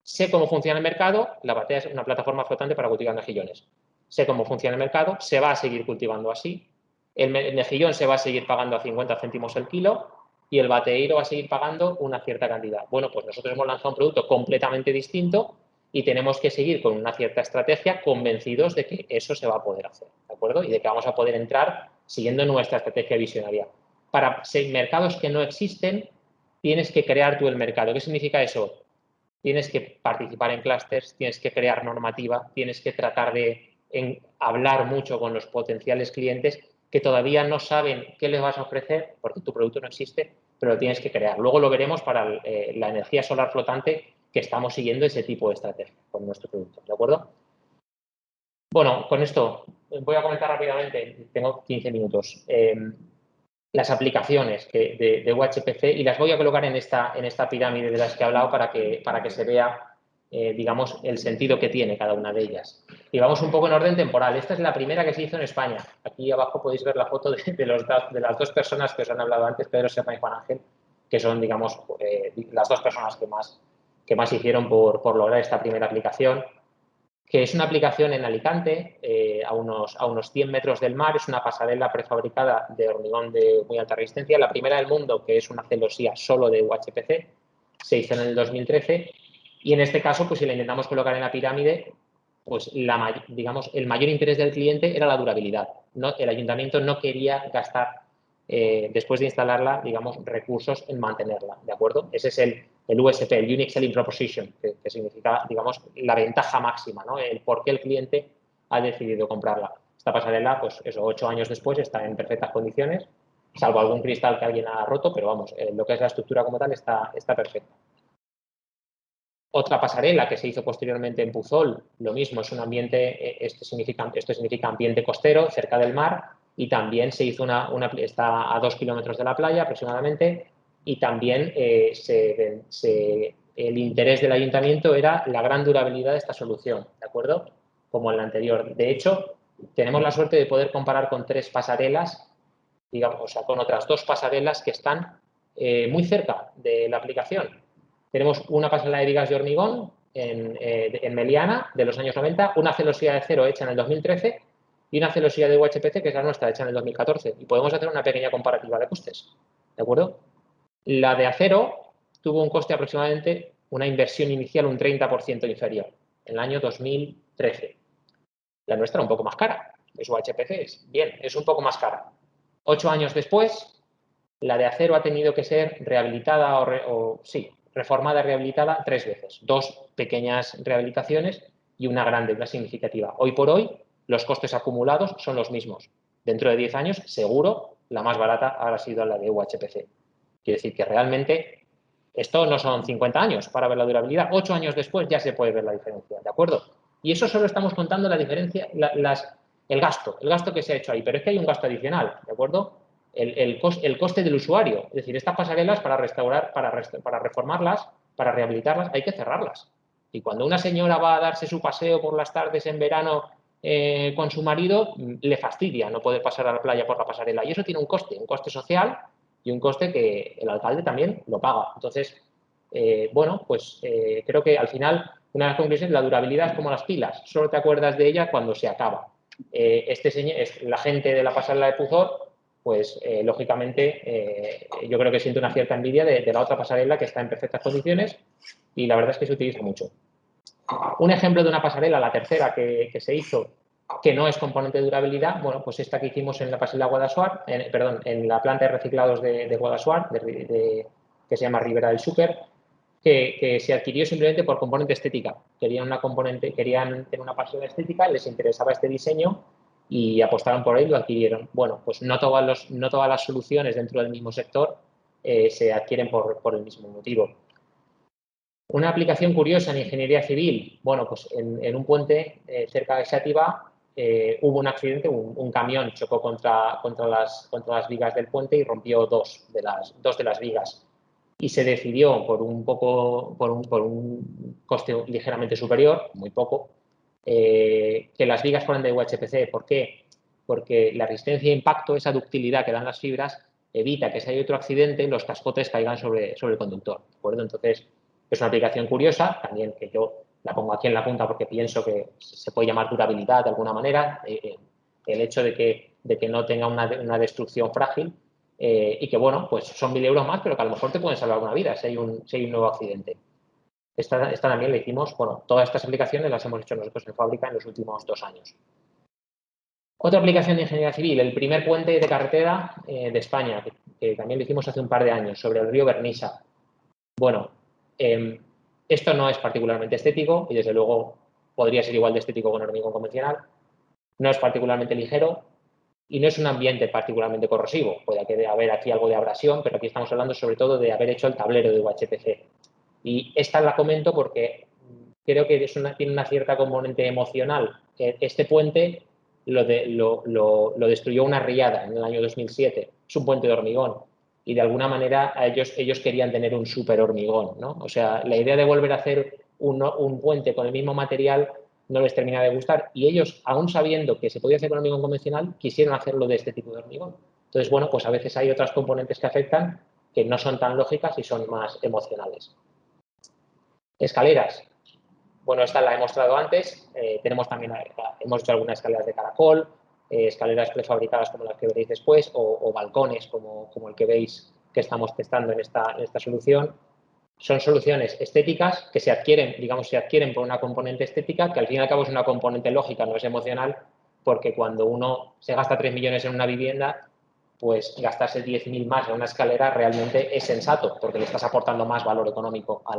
S6: Sé cómo funciona el mercado, la batea es una plataforma flotante para cultivar mejillones. Sé cómo funciona el mercado, se va a seguir cultivando así. El mejillón se va a seguir pagando a 50 céntimos el kilo y el bateíro va a seguir pagando una cierta cantidad. Bueno, pues nosotros hemos lanzado un producto completamente distinto y tenemos que seguir con una cierta estrategia convencidos de que eso se va a poder hacer, ¿de acuerdo? Y de que vamos a poder entrar siguiendo nuestra estrategia visionaria. Para mercados que no existen, tienes que crear tú el mercado. ¿Qué significa eso? Tienes que participar en clústeres, tienes que crear normativa, tienes que tratar de hablar mucho con los potenciales clientes que todavía no saben qué les vas a ofrecer porque tu producto no existe, pero lo tienes que crear. Luego lo veremos para la energía solar flotante, que estamos siguiendo ese tipo de estrategia con nuestro producto, ¿de acuerdo? Bueno, con esto voy a comentar rápidamente, tengo 15 minutos, las aplicaciones de UHPC y las voy a colocar en esta pirámide de las que he hablado para que se vea, digamos, el sentido que tiene cada una de ellas. Y vamos un poco en orden temporal. Esta es la primera que se hizo en España. Aquí abajo podéis ver la foto de las 2 personas que os han hablado antes, Pedro Serna y Juan Ángel, que son, digamos, las 2 personas que más hicieron por lograr esta primera aplicación, que es una aplicación en Alicante, a unos 100 metros del mar. Es una pasarela prefabricada de hormigón de muy alta resistencia, la primera del mundo que es una celosía solo de UHPC, se hizo en el 2013, y en este caso, pues si la intentamos colocar en la pirámide, pues digamos, el mayor interés del cliente era la durabilidad. El ayuntamiento no quería gastar, después de instalarla, digamos, recursos en mantenerla, ¿de acuerdo? Ese es el USP, el Unique Selling Proposition, que significa, digamos, la ventaja máxima, ¿no? El por qué el cliente ha decidido comprarla. Esta pasarela, pues eso, 8 años después está en perfectas condiciones, salvo algún cristal que alguien ha roto, pero vamos, lo que es la estructura como tal está perfecta. Otra pasarela que se hizo posteriormente en Puzol, lo mismo, es un ambiente, esto significa ambiente costero, cerca del mar, y también se hizo está a 2 kilómetros de la playa aproximadamente, y también el interés del ayuntamiento era la gran durabilidad de esta solución, ¿de acuerdo? Como en la anterior. De hecho, tenemos la suerte de poder comparar con 3 pasarelas, digamos, o sea, con otras 2 pasarelas que están muy cerca de la aplicación. Tenemos una pasarela de vigas de hormigón en Meliana de los años 90, una celosía de acero hecha en el 2013 y una celosía de UHPC, que es la nuestra, hecha en el 2014. Y podemos hacer una pequeña comparativa de costes, ¿de acuerdo? La de acero tuvo un coste aproximadamente, una inversión inicial un 30% inferior, en el año 2013. La nuestra un poco más cara, es UHPC, es un poco más cara. 8 años después, la de acero ha tenido que ser rehabilitada reformada y rehabilitada 3 veces. 2 pequeñas rehabilitaciones y una grande, una significativa. Hoy por hoy, los costes acumulados son los mismos. Dentro de 10 años, seguro, la más barata habrá sido la de UHPC. Quiere decir que realmente esto no son 50 años para ver la durabilidad, 8 años después ya se puede ver la diferencia, ¿de acuerdo? Y eso solo estamos contando la diferencia, el gasto que se ha hecho ahí, pero es que hay un gasto adicional, ¿de acuerdo? El coste del usuario, es decir, estas pasarelas para restaurar, para reformarlas, para rehabilitarlas, hay que cerrarlas. Y cuando una señora va a darse su paseo por las tardes en verano con su marido, le fastidia no poder pasar a la playa por la pasarela. Y eso tiene un coste social y un coste que el alcalde también lo paga. Entonces, bueno, pues creo que al final una de las conclusiones, la durabilidad es como las pilas, solo te acuerdas de ella cuando se acaba. La gente de la pasarela de Puzor, pues lógicamente yo creo que siente una cierta envidia de la otra pasarela que está en perfectas condiciones y la verdad es que se utiliza mucho. Un ejemplo de una pasarela, la tercera que se hizo, que no es componente de durabilidad, bueno, pues esta que hicimos en la pasarela Guadassuar, en la planta de reciclados de Guadassuar, que se llama Ribera del Xúquer, que se adquirió simplemente por componente estética. Querían tener una pasarela estética, les interesaba este diseño y apostaron por él y lo adquirieron. Bueno, pues no todas las soluciones dentro del mismo sector se adquieren por el mismo motivo. Una aplicación curiosa en ingeniería civil, bueno, pues en un puente cerca de Xàtiva hubo un accidente, un camión chocó contra las vigas del puente y rompió dos de las vigas. Y se decidió por un coste ligeramente superior, muy poco, que las vigas fueran de UHPC. ¿Por qué? Porque la resistencia a impacto, esa ductilidad que dan las fibras, evita que si hay otro accidente los cascotes caigan sobre el conductor, ¿de acuerdo? Entonces, es una aplicación curiosa, también que yo la pongo aquí en la punta porque pienso que se puede llamar durabilidad de alguna manera, el hecho de que no tenga una destrucción frágil y que, bueno, pues son 1.000 euros más, pero que a lo mejor te pueden salvar una vida si hay un nuevo accidente. Esta también la hicimos, bueno, todas estas aplicaciones las hemos hecho nosotros en fábrica en los últimos 2 años. Otra aplicación de ingeniería civil, el primer puente de carretera de España, que también lo hicimos hace un par de años, sobre el río Vernisa. Bueno, esto no es particularmente estético y desde luego podría ser igual de estético con hormigón convencional. No es particularmente ligero y no es un ambiente particularmente corrosivo. Puede haber aquí algo de abrasión, pero aquí estamos hablando sobre todo de haber hecho el tablero de UHPC. Y esta la comento porque creo que tiene una cierta componente emocional. Este puente lo destruyó una riada en el año 2007. Es un puente de hormigón. Y de alguna manera ellos querían tener un súper hormigón, ¿no? O sea, la idea de volver a hacer un puente con el mismo material no les termina de gustar y ellos, aún sabiendo que se podía hacer con hormigón convencional, quisieron hacerlo de este tipo de hormigón. Entonces, bueno, pues a veces hay otras componentes que afectan que no son tan lógicas y son más emocionales. Escaleras. Bueno, esta la he mostrado antes. Hemos hecho algunas escaleras de caracol, escaleras prefabricadas como las que veréis después o balcones como el que veis que estamos testando en esta solución. Son soluciones estéticas que se adquieren por una componente estética que al fin y al cabo es una componente lógica, no es emocional, porque cuando uno se gasta 3 millones en una vivienda, pues gastarse 10.000 más en una escalera realmente es sensato, porque le estás aportando más valor económico a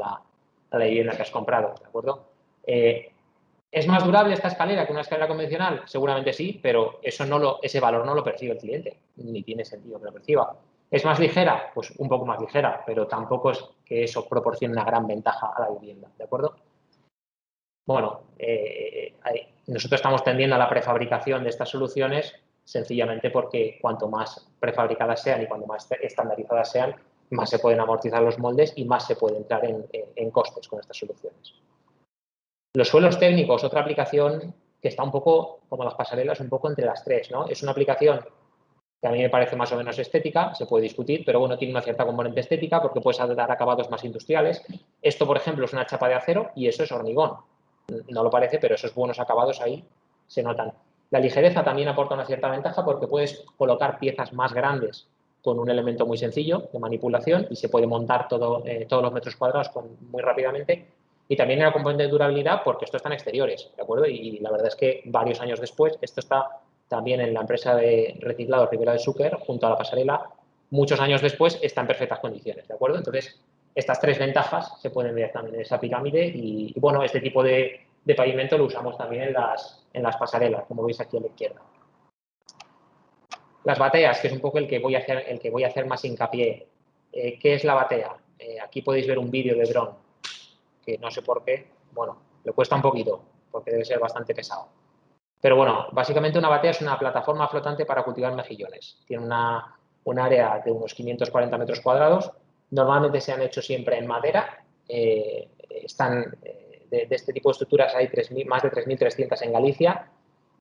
S6: la vivienda que has comprado, ¿de acuerdo? ¿Es más durable esta escalera que una escalera convencional? Seguramente sí, pero ese valor no lo percibe el cliente, ni tiene sentido que lo perciba. ¿Es más ligera? Pues un poco más ligera, pero tampoco es que eso proporcione una gran ventaja a la vivienda, ¿de acuerdo? Bueno, nosotros estamos tendiendo a la prefabricación de estas soluciones sencillamente porque cuanto más prefabricadas sean y cuanto más estandarizadas sean, más se pueden amortizar los moldes y más se puede entrar en costes con estas soluciones. Los suelos técnicos, otra aplicación que está un poco, como las pasarelas, un poco entre las tres, ¿no? Es una aplicación que a mí me parece más o menos estética, se puede discutir, pero bueno, tiene una cierta componente estética porque puedes dar acabados más industriales. Esto, por ejemplo, es una chapa de acero y eso es hormigón. No lo parece, pero esos buenos acabados ahí se notan. La ligereza también aporta una cierta ventaja porque puedes colocar piezas más grandes con un elemento muy sencillo de manipulación y se puede montar todos los metros cuadrados muy rápidamente. Y también una componente de durabilidad porque esto está en exteriores, ¿de acuerdo? Y la verdad es que varios años después, esto está también en la empresa de reciclado Ribera del Xúquer, junto a la pasarela, muchos años después está en perfectas condiciones, ¿de acuerdo? Entonces, estas tres ventajas se pueden ver también en esa pirámide y bueno, este tipo de pavimento lo usamos también en las pasarelas, como veis aquí a la izquierda. Las bateas, que es un poco el que voy a hacer más hincapié. ¿qué es la batea? Aquí podéis ver un vídeo de dron, que no sé por qué, bueno, le cuesta un poquito, porque debe ser bastante pesado. Pero bueno, básicamente una batea es una plataforma flotante para cultivar mejillones. Tiene un área de unos 540 metros cuadrados. Normalmente se han hecho siempre en madera. De este tipo de estructuras hay más de 3.300 en Galicia,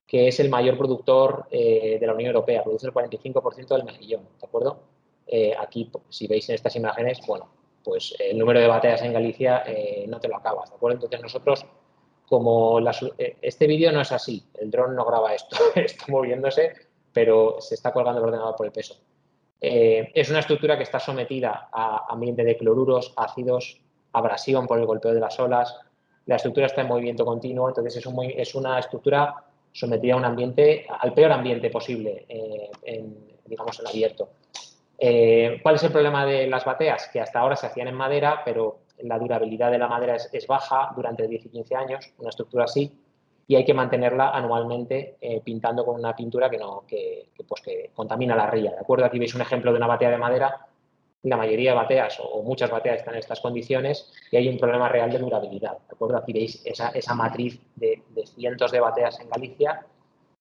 S6: que es el mayor productor de la Unión Europea. Produce el 45% del mejillón, ¿de acuerdo? Aquí, si veis en estas imágenes, bueno, pues el número de bateas en Galicia no te lo acabas, ¿de acuerdo? Entonces nosotros, como este vídeo no es así, el dron no graba esto, está moviéndose, pero se está colgando el ordenador por el peso. Es una estructura que está sometida a ambiente de cloruros, ácidos, abrasión por el golpeo de las olas. La estructura está en movimiento continuo, entonces es una estructura sometida a un ambiente, al peor ambiente posible, digamos, en abierto. ¿Cuál es el problema de las bateas? Que hasta ahora se hacían en madera, pero la durabilidad de la madera es baja durante 10 y 15 años, una estructura así, y hay que mantenerla anualmente pintando con una pintura que contamina la ría, ¿de acuerdo? Aquí veis un ejemplo de una batea de madera. La mayoría de bateas o muchas bateas están en estas condiciones y hay un problema real de durabilidad, ¿de acuerdo? Aquí veis esa matriz de cientos de bateas en Galicia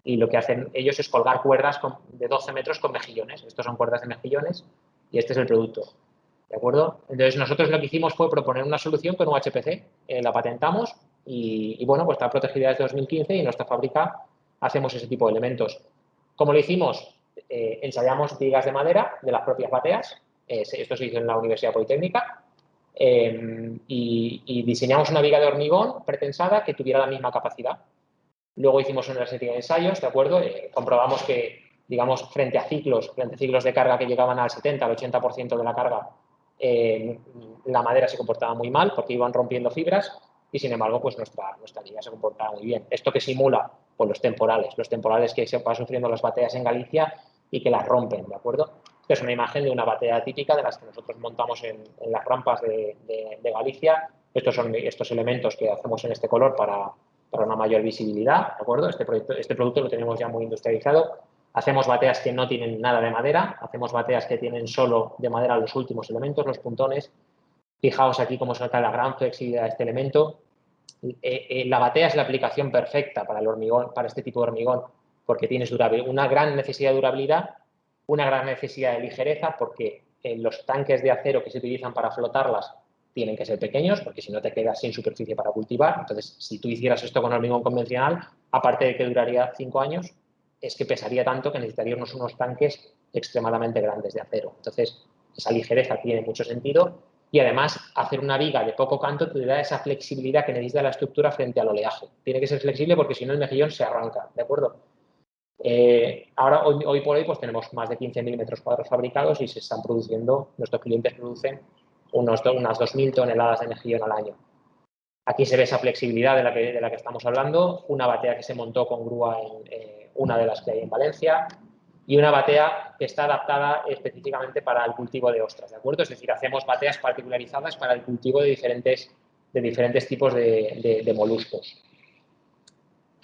S6: y lo que hacen ellos es colgar cuerdas de 12 metros con mejillones. Estos son cuerdas de mejillones y este es el producto, ¿de acuerdo? Entonces nosotros lo que hicimos fue proponer una solución con UHPC, la patentamos y bueno, pues está protegida desde 2015 y en nuestra fábrica hacemos ese tipo de elementos. ¿Cómo lo hicimos? Ensayamos vigas de madera de las propias bateas. Esto se hizo en la Universidad Politécnica. Y diseñamos una viga de hormigón pretensada que tuviera la misma capacidad. Luego hicimos una serie de ensayos, ¿de acuerdo? Comprobamos que, digamos, frente a ciclos de carga que llegaban al 70, al 80% de la carga, la madera se comportaba muy mal porque iban rompiendo fibras y, sin embargo, pues nuestra viga se comportaba muy bien. Esto que simula, pues los temporales que se van sufriendo las bateas en Galicia y que las rompen, ¿de acuerdo? Esta es una imagen de una batea típica de las que nosotros montamos en las rampas de Galicia. Estos son estos elementos que hacemos en este color para una mayor visibilidad, ¿de acuerdo? Este producto lo tenemos ya muy industrializado. Hacemos bateas que no tienen nada de madera, hacemos bateas que tienen solo de madera los últimos elementos, los puntones. Fijaos aquí cómo se nota la gran flexibilidad de este elemento. La batea es la aplicación perfecta para el hormigón, para este tipo de hormigón, porque tienes una gran necesidad de durabilidad, una gran necesidad de ligereza, porque los tanques de acero que se utilizan para flotarlas tienen que ser pequeños, porque si no te quedas sin superficie para cultivar. Entonces, si tú hicieras esto con hormigón convencional, aparte de que duraría 5 años, es que pesaría tanto que necesitaríamos unos tanques extremadamente grandes de acero. Entonces, esa ligereza tiene mucho sentido y además hacer una viga de poco canto te da esa flexibilidad que necesita la estructura frente al oleaje. Tiene que ser flexible porque si no el mejillón se arranca, ¿de acuerdo? Ahora, hoy por hoy, pues tenemos más de 15.000 metros cuadrados fabricados y se están produciendo, nuestros clientes producen unas 2.000 toneladas de mejillón al año. Aquí se ve esa flexibilidad de la que estamos hablando, una batea que se montó con grúa en una de las que hay en Valencia y una batea que está adaptada específicamente para el cultivo de ostras, ¿de acuerdo? Es decir, hacemos bateas particularizadas para el cultivo de diferentes tipos de moluscos.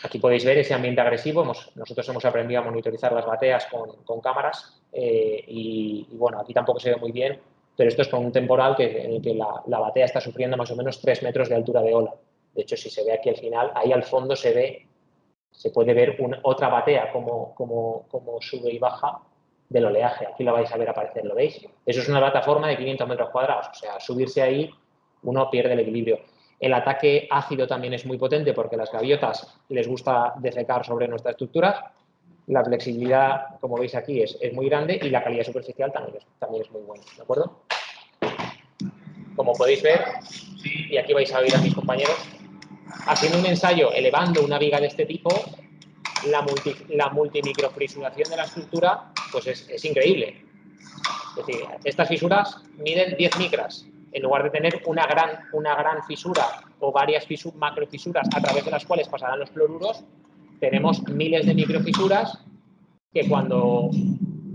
S6: Aquí podéis ver ese ambiente agresivo. Nosotros hemos aprendido a monitorizar las bateas con cámaras y bueno, aquí tampoco se ve muy bien, pero esto es con un temporal en el que la batea está sufriendo más o menos 3 metros de altura de ola. De hecho, si se ve aquí al final, ahí al fondo se puede ver otra batea como sube y baja del oleaje. Aquí la vais a ver aparecer, ¿lo veis? Eso es una plataforma de 500 metros cuadrados. O sea, subirse ahí uno pierde el equilibrio. El ataque ácido también es muy potente porque a las gaviotas les gusta defecar sobre nuestra estructura. La flexibilidad, como veis aquí, es muy grande y la calidad superficial también es muy buena, ¿de acuerdo? Como podéis ver, y aquí vais a oír a mis compañeros, haciendo un ensayo elevando una viga de este tipo, la multimicrofrisuración de la estructura pues es increíble. Es decir, estas fisuras miden 10 micras. En lugar de tener una gran fisura o varias macrofisuras a través de las cuales pasarán los cloruros, tenemos miles de microfisuras que cuando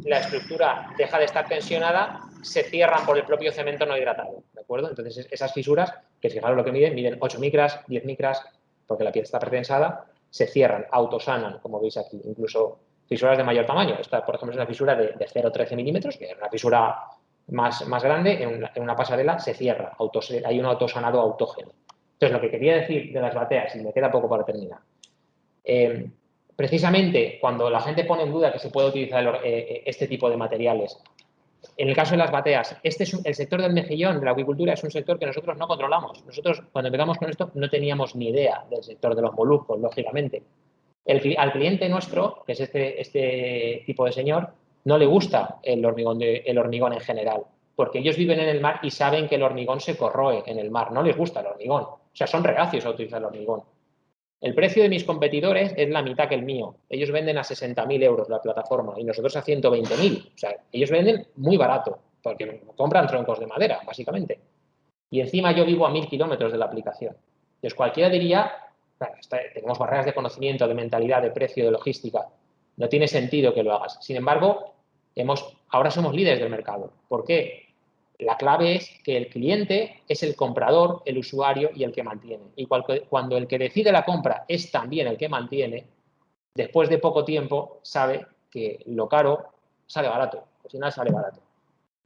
S6: la estructura deja de estar tensionada se cierran por el propio cemento no hidratado, ¿de acuerdo? Entonces, esas fisuras, que fijaros lo que miden 8 micras, 10 micras, porque la piel está pretensada, se cierran, autosanan, como veis aquí, incluso fisuras de mayor tamaño. Esta, por ejemplo, es una fisura de 0,13 milímetros, que es una fisura más grande, en una pasarela se cierra, hay un autosanado autógeno. Entonces, lo que quería decir de las bateas, y me queda poco para terminar, precisamente cuando la gente pone en duda que se puede utilizar este tipo de materiales, en el caso de las bateas, el sector del mejillón, de la acuicultura, es un sector que nosotros no controlamos. Nosotros, cuando empezamos con esto, no teníamos ni idea del sector de los moluscos, lógicamente. Al cliente nuestro, que es este tipo de señor, no le gusta el hormigón en general, porque ellos viven en el mar y saben que el hormigón se corroe en el mar, no les gusta el hormigón. O sea, son reacios a utilizar el hormigón. El precio de mis competidores es la mitad que el mío. Ellos venden a 60.000 euros la plataforma y nosotros a 120.000. O sea, ellos venden muy barato, porque compran troncos de madera, básicamente. Y encima yo vivo a 1.000 kilómetros de la aplicación. Entonces, cualquiera diría, claro, tenemos barreras de conocimiento, de mentalidad, de precio, de logística. No tiene sentido que lo hagas. Sin embargo, ahora somos líderes del mercado. ¿Por qué? La clave es que el cliente es el comprador, el usuario y el que mantiene. Y cuando el que decide la compra es también el que mantiene, después de poco tiempo sabe que lo caro sale barato. Al final sale barato.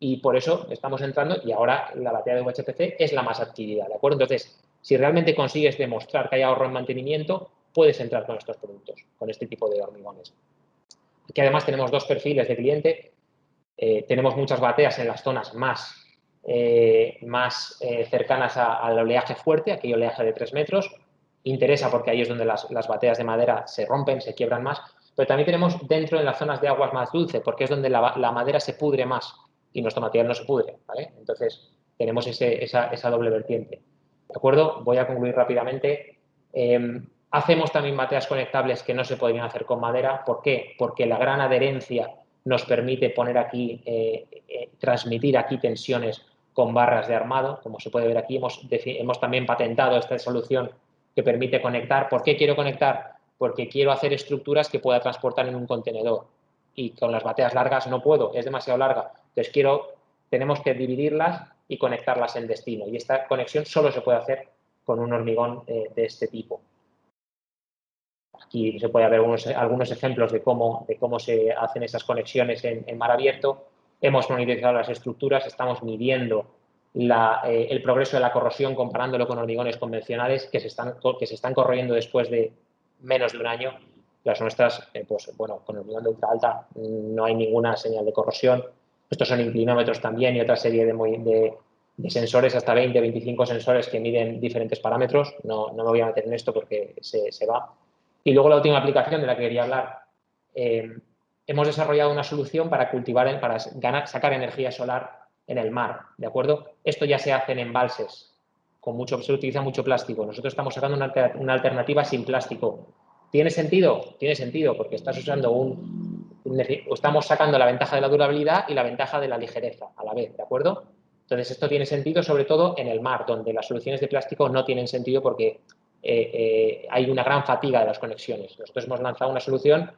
S6: Y por eso estamos entrando, y ahora la batería de UHPC es la más adquirida, ¿de acuerdo? Entonces, si realmente consigues demostrar que hay ahorro en mantenimiento, puedes entrar con estos productos, con este tipo de hormigones. Aquí además tenemos dos perfiles de cliente. Tenemos muchas bateas en las zonas más cercanas al oleaje fuerte, aquel oleaje de 3 metros. Interesa porque ahí es donde las bateas de madera se rompen, se quiebran más. Pero también tenemos dentro en las zonas de aguas más dulces, porque es donde la madera se pudre más y nuestro material no se pudre, ¿vale? Entonces, tenemos esa doble vertiente. ¿De acuerdo? Voy a concluir rápidamente. Hacemos también bateas conectables que no se podrían hacer con madera. ¿Por qué? Porque la gran adherencia nos permite poner aquí, transmitir aquí tensiones con barras de armado. Como se puede ver aquí, hemos también patentado esta solución que permite conectar. ¿Por qué quiero conectar? Porque quiero hacer estructuras que pueda transportar en un contenedor. Y con las bateas largas no puedo, es demasiado larga. Entonces tenemos que dividirlas y conectarlas en destino. Y esta conexión solo se puede hacer con un hormigón de este tipo. Aquí se puede ver algunos ejemplos de cómo se hacen esas conexiones en mar abierto. Hemos monitorizado las estructuras, estamos midiendo el progreso de la corrosión comparándolo con hormigones convencionales que se están corroyendo después de menos de un año. Las nuestras, pues bueno, con hormigón de ultra alta no hay ninguna señal de corrosión. Estos son inclinómetros también y otra serie de sensores, hasta 20, 25 sensores que miden diferentes parámetros. No me voy a meter en esto porque se va. Y luego la última aplicación de la que quería hablar. Hemos desarrollado una solución para sacar energía solar en el mar, ¿de acuerdo? Esto ya se hace en embalses, se utiliza mucho plástico. Nosotros estamos sacando una alternativa sin plástico. ¿Tiene sentido? Tiene sentido, porque estamos sacando la ventaja de la durabilidad y la ventaja de la ligereza a la vez, ¿de acuerdo? Entonces, esto tiene sentido sobre todo en el mar, donde las soluciones de plástico no tienen sentido porque hay una gran fatiga de las conexiones. Nosotros hemos lanzado una solución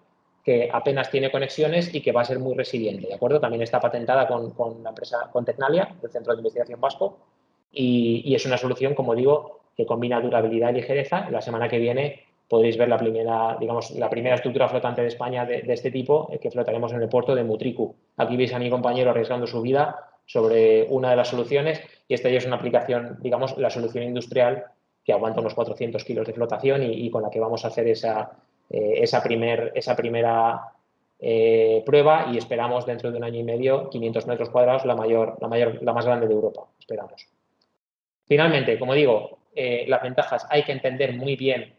S6: que apenas tiene conexiones y que va a ser muy resiliente, ¿de acuerdo? También está patentada con la empresa, con Tecnalia, el Centro de Investigación Vasco, y es una solución, como digo, que combina durabilidad y ligereza. La semana que viene podréis ver la primera estructura flotante de España de este tipo, que flotaremos en el puerto de Mutriku. Aquí veis a mi compañero arriesgando su vida sobre una de las soluciones, y esta ya es una aplicación, digamos, la solución industrial que aguanta unos 400 kilos de flotación y con la que vamos a hacer esa primera prueba, y esperamos dentro de un año y medio 500 metros cuadrados, la más grande de Europa, esperamos. Finalmente, como digo, las ventajas, hay que entender muy bien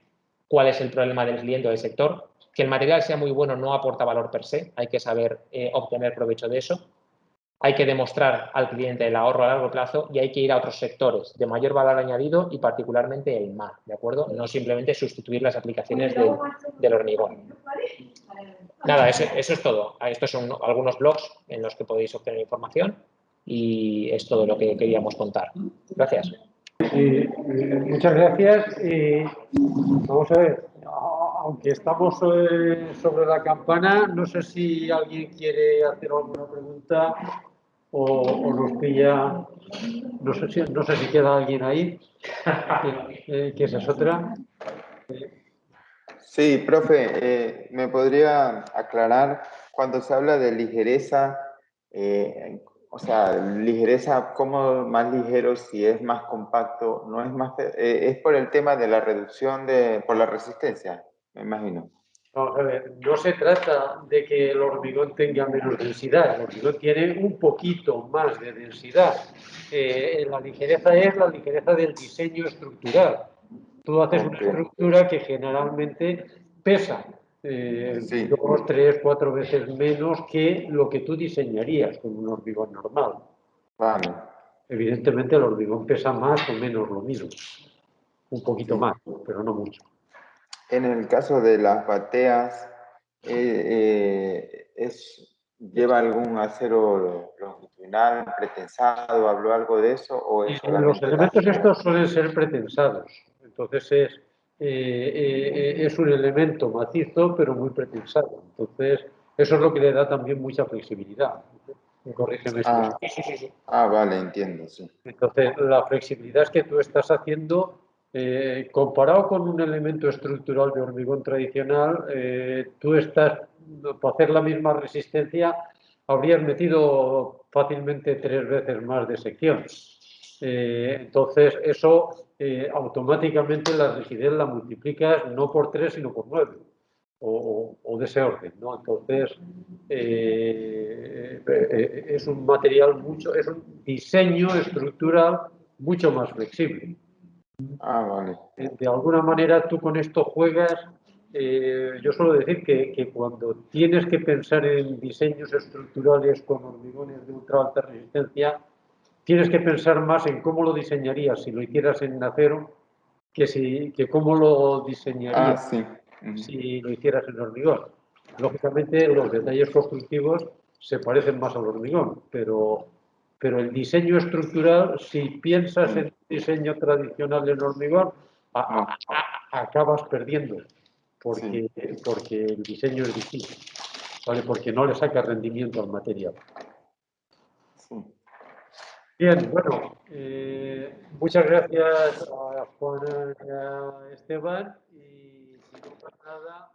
S6: cuál es el problema del cliente o del sector. Que el material sea muy bueno no aporta valor per se, hay que saber obtener provecho de eso. Hay que demostrar al cliente el ahorro a largo plazo y hay que ir a otros sectores de mayor valor añadido y particularmente el mar, ¿de acuerdo? No simplemente sustituir las aplicaciones del hormigón. Nada, eso es todo. Estos son algunos blogs en los que podéis obtener información y es todo lo que queríamos contar. Gracias.
S1: Muchas gracias. Vamos a ver, aunque estamos sobre la campana, no sé si alguien quiere hacer alguna pregunta o nos pilla. No sé si queda alguien ahí, que esa es otra.
S7: Sí, profe, ¿me podría aclarar cuando se habla de ligereza, o sea, ligereza, ¿cómo más ligero si es más compacto? No es más, es por el tema de la reducción por la resistencia, me imagino.
S1: Vamos a ver, no se trata de que el hormigón tenga menos densidad, el hormigón tiene un poquito más de densidad. La ligereza es la ligereza del diseño estructural. Tú haces una estructura que generalmente pesa
S7: Sí.
S1: 2, 3, 4 veces menos que lo que tú diseñarías con un hormigón normal.
S7: Vale.
S1: Evidentemente el hormigón pesa más o menos lo mismo, un poquito
S7: Sí.
S1: más, pero no mucho.
S7: En el caso de las bateas, ¿lleva algún acero longitudinal, pretensado? ¿Habló algo de eso? ¿O es
S1: Los
S7: solamente
S1: elementos estos suelen ser pretensados, entonces es un elemento macizo pero muy pretensado, entonces eso es lo que le da también mucha flexibilidad. Corrígeme si
S7: vale, entiendo, sí.
S1: Entonces la flexibilidad es que tú estás haciendo, comparado con un elemento estructural de hormigón tradicional, tú estás, para hacer la misma resistencia, habrías metido fácilmente 3 veces más de sección. Entonces, eso automáticamente la rigidez la multiplicas no por 3, sino por 9, o de ese orden, ¿no? Entonces, es un material es un diseño estructural mucho más flexible.
S7: Vale.
S1: De alguna manera, tú con esto juegas. Yo suelo decir que cuando tienes que pensar en diseños estructurales con hormigones de ultra alta resistencia, tienes que pensar más en cómo lo diseñarías si lo hicieras en acero que cómo lo diseñarías
S7: Sí.
S1: si lo hicieras en hormigón. Lógicamente, los detalles constructivos se parecen más al hormigón, pero el diseño estructural, si piensas en diseño tradicional en hormigón, acabas perdiendo, porque el diseño es distinto, ¿vale? Porque no le saca rendimiento al material.
S7: Sí.
S1: Bien, bueno, muchas gracias a Juan y a Esteban, y si no pasa nada,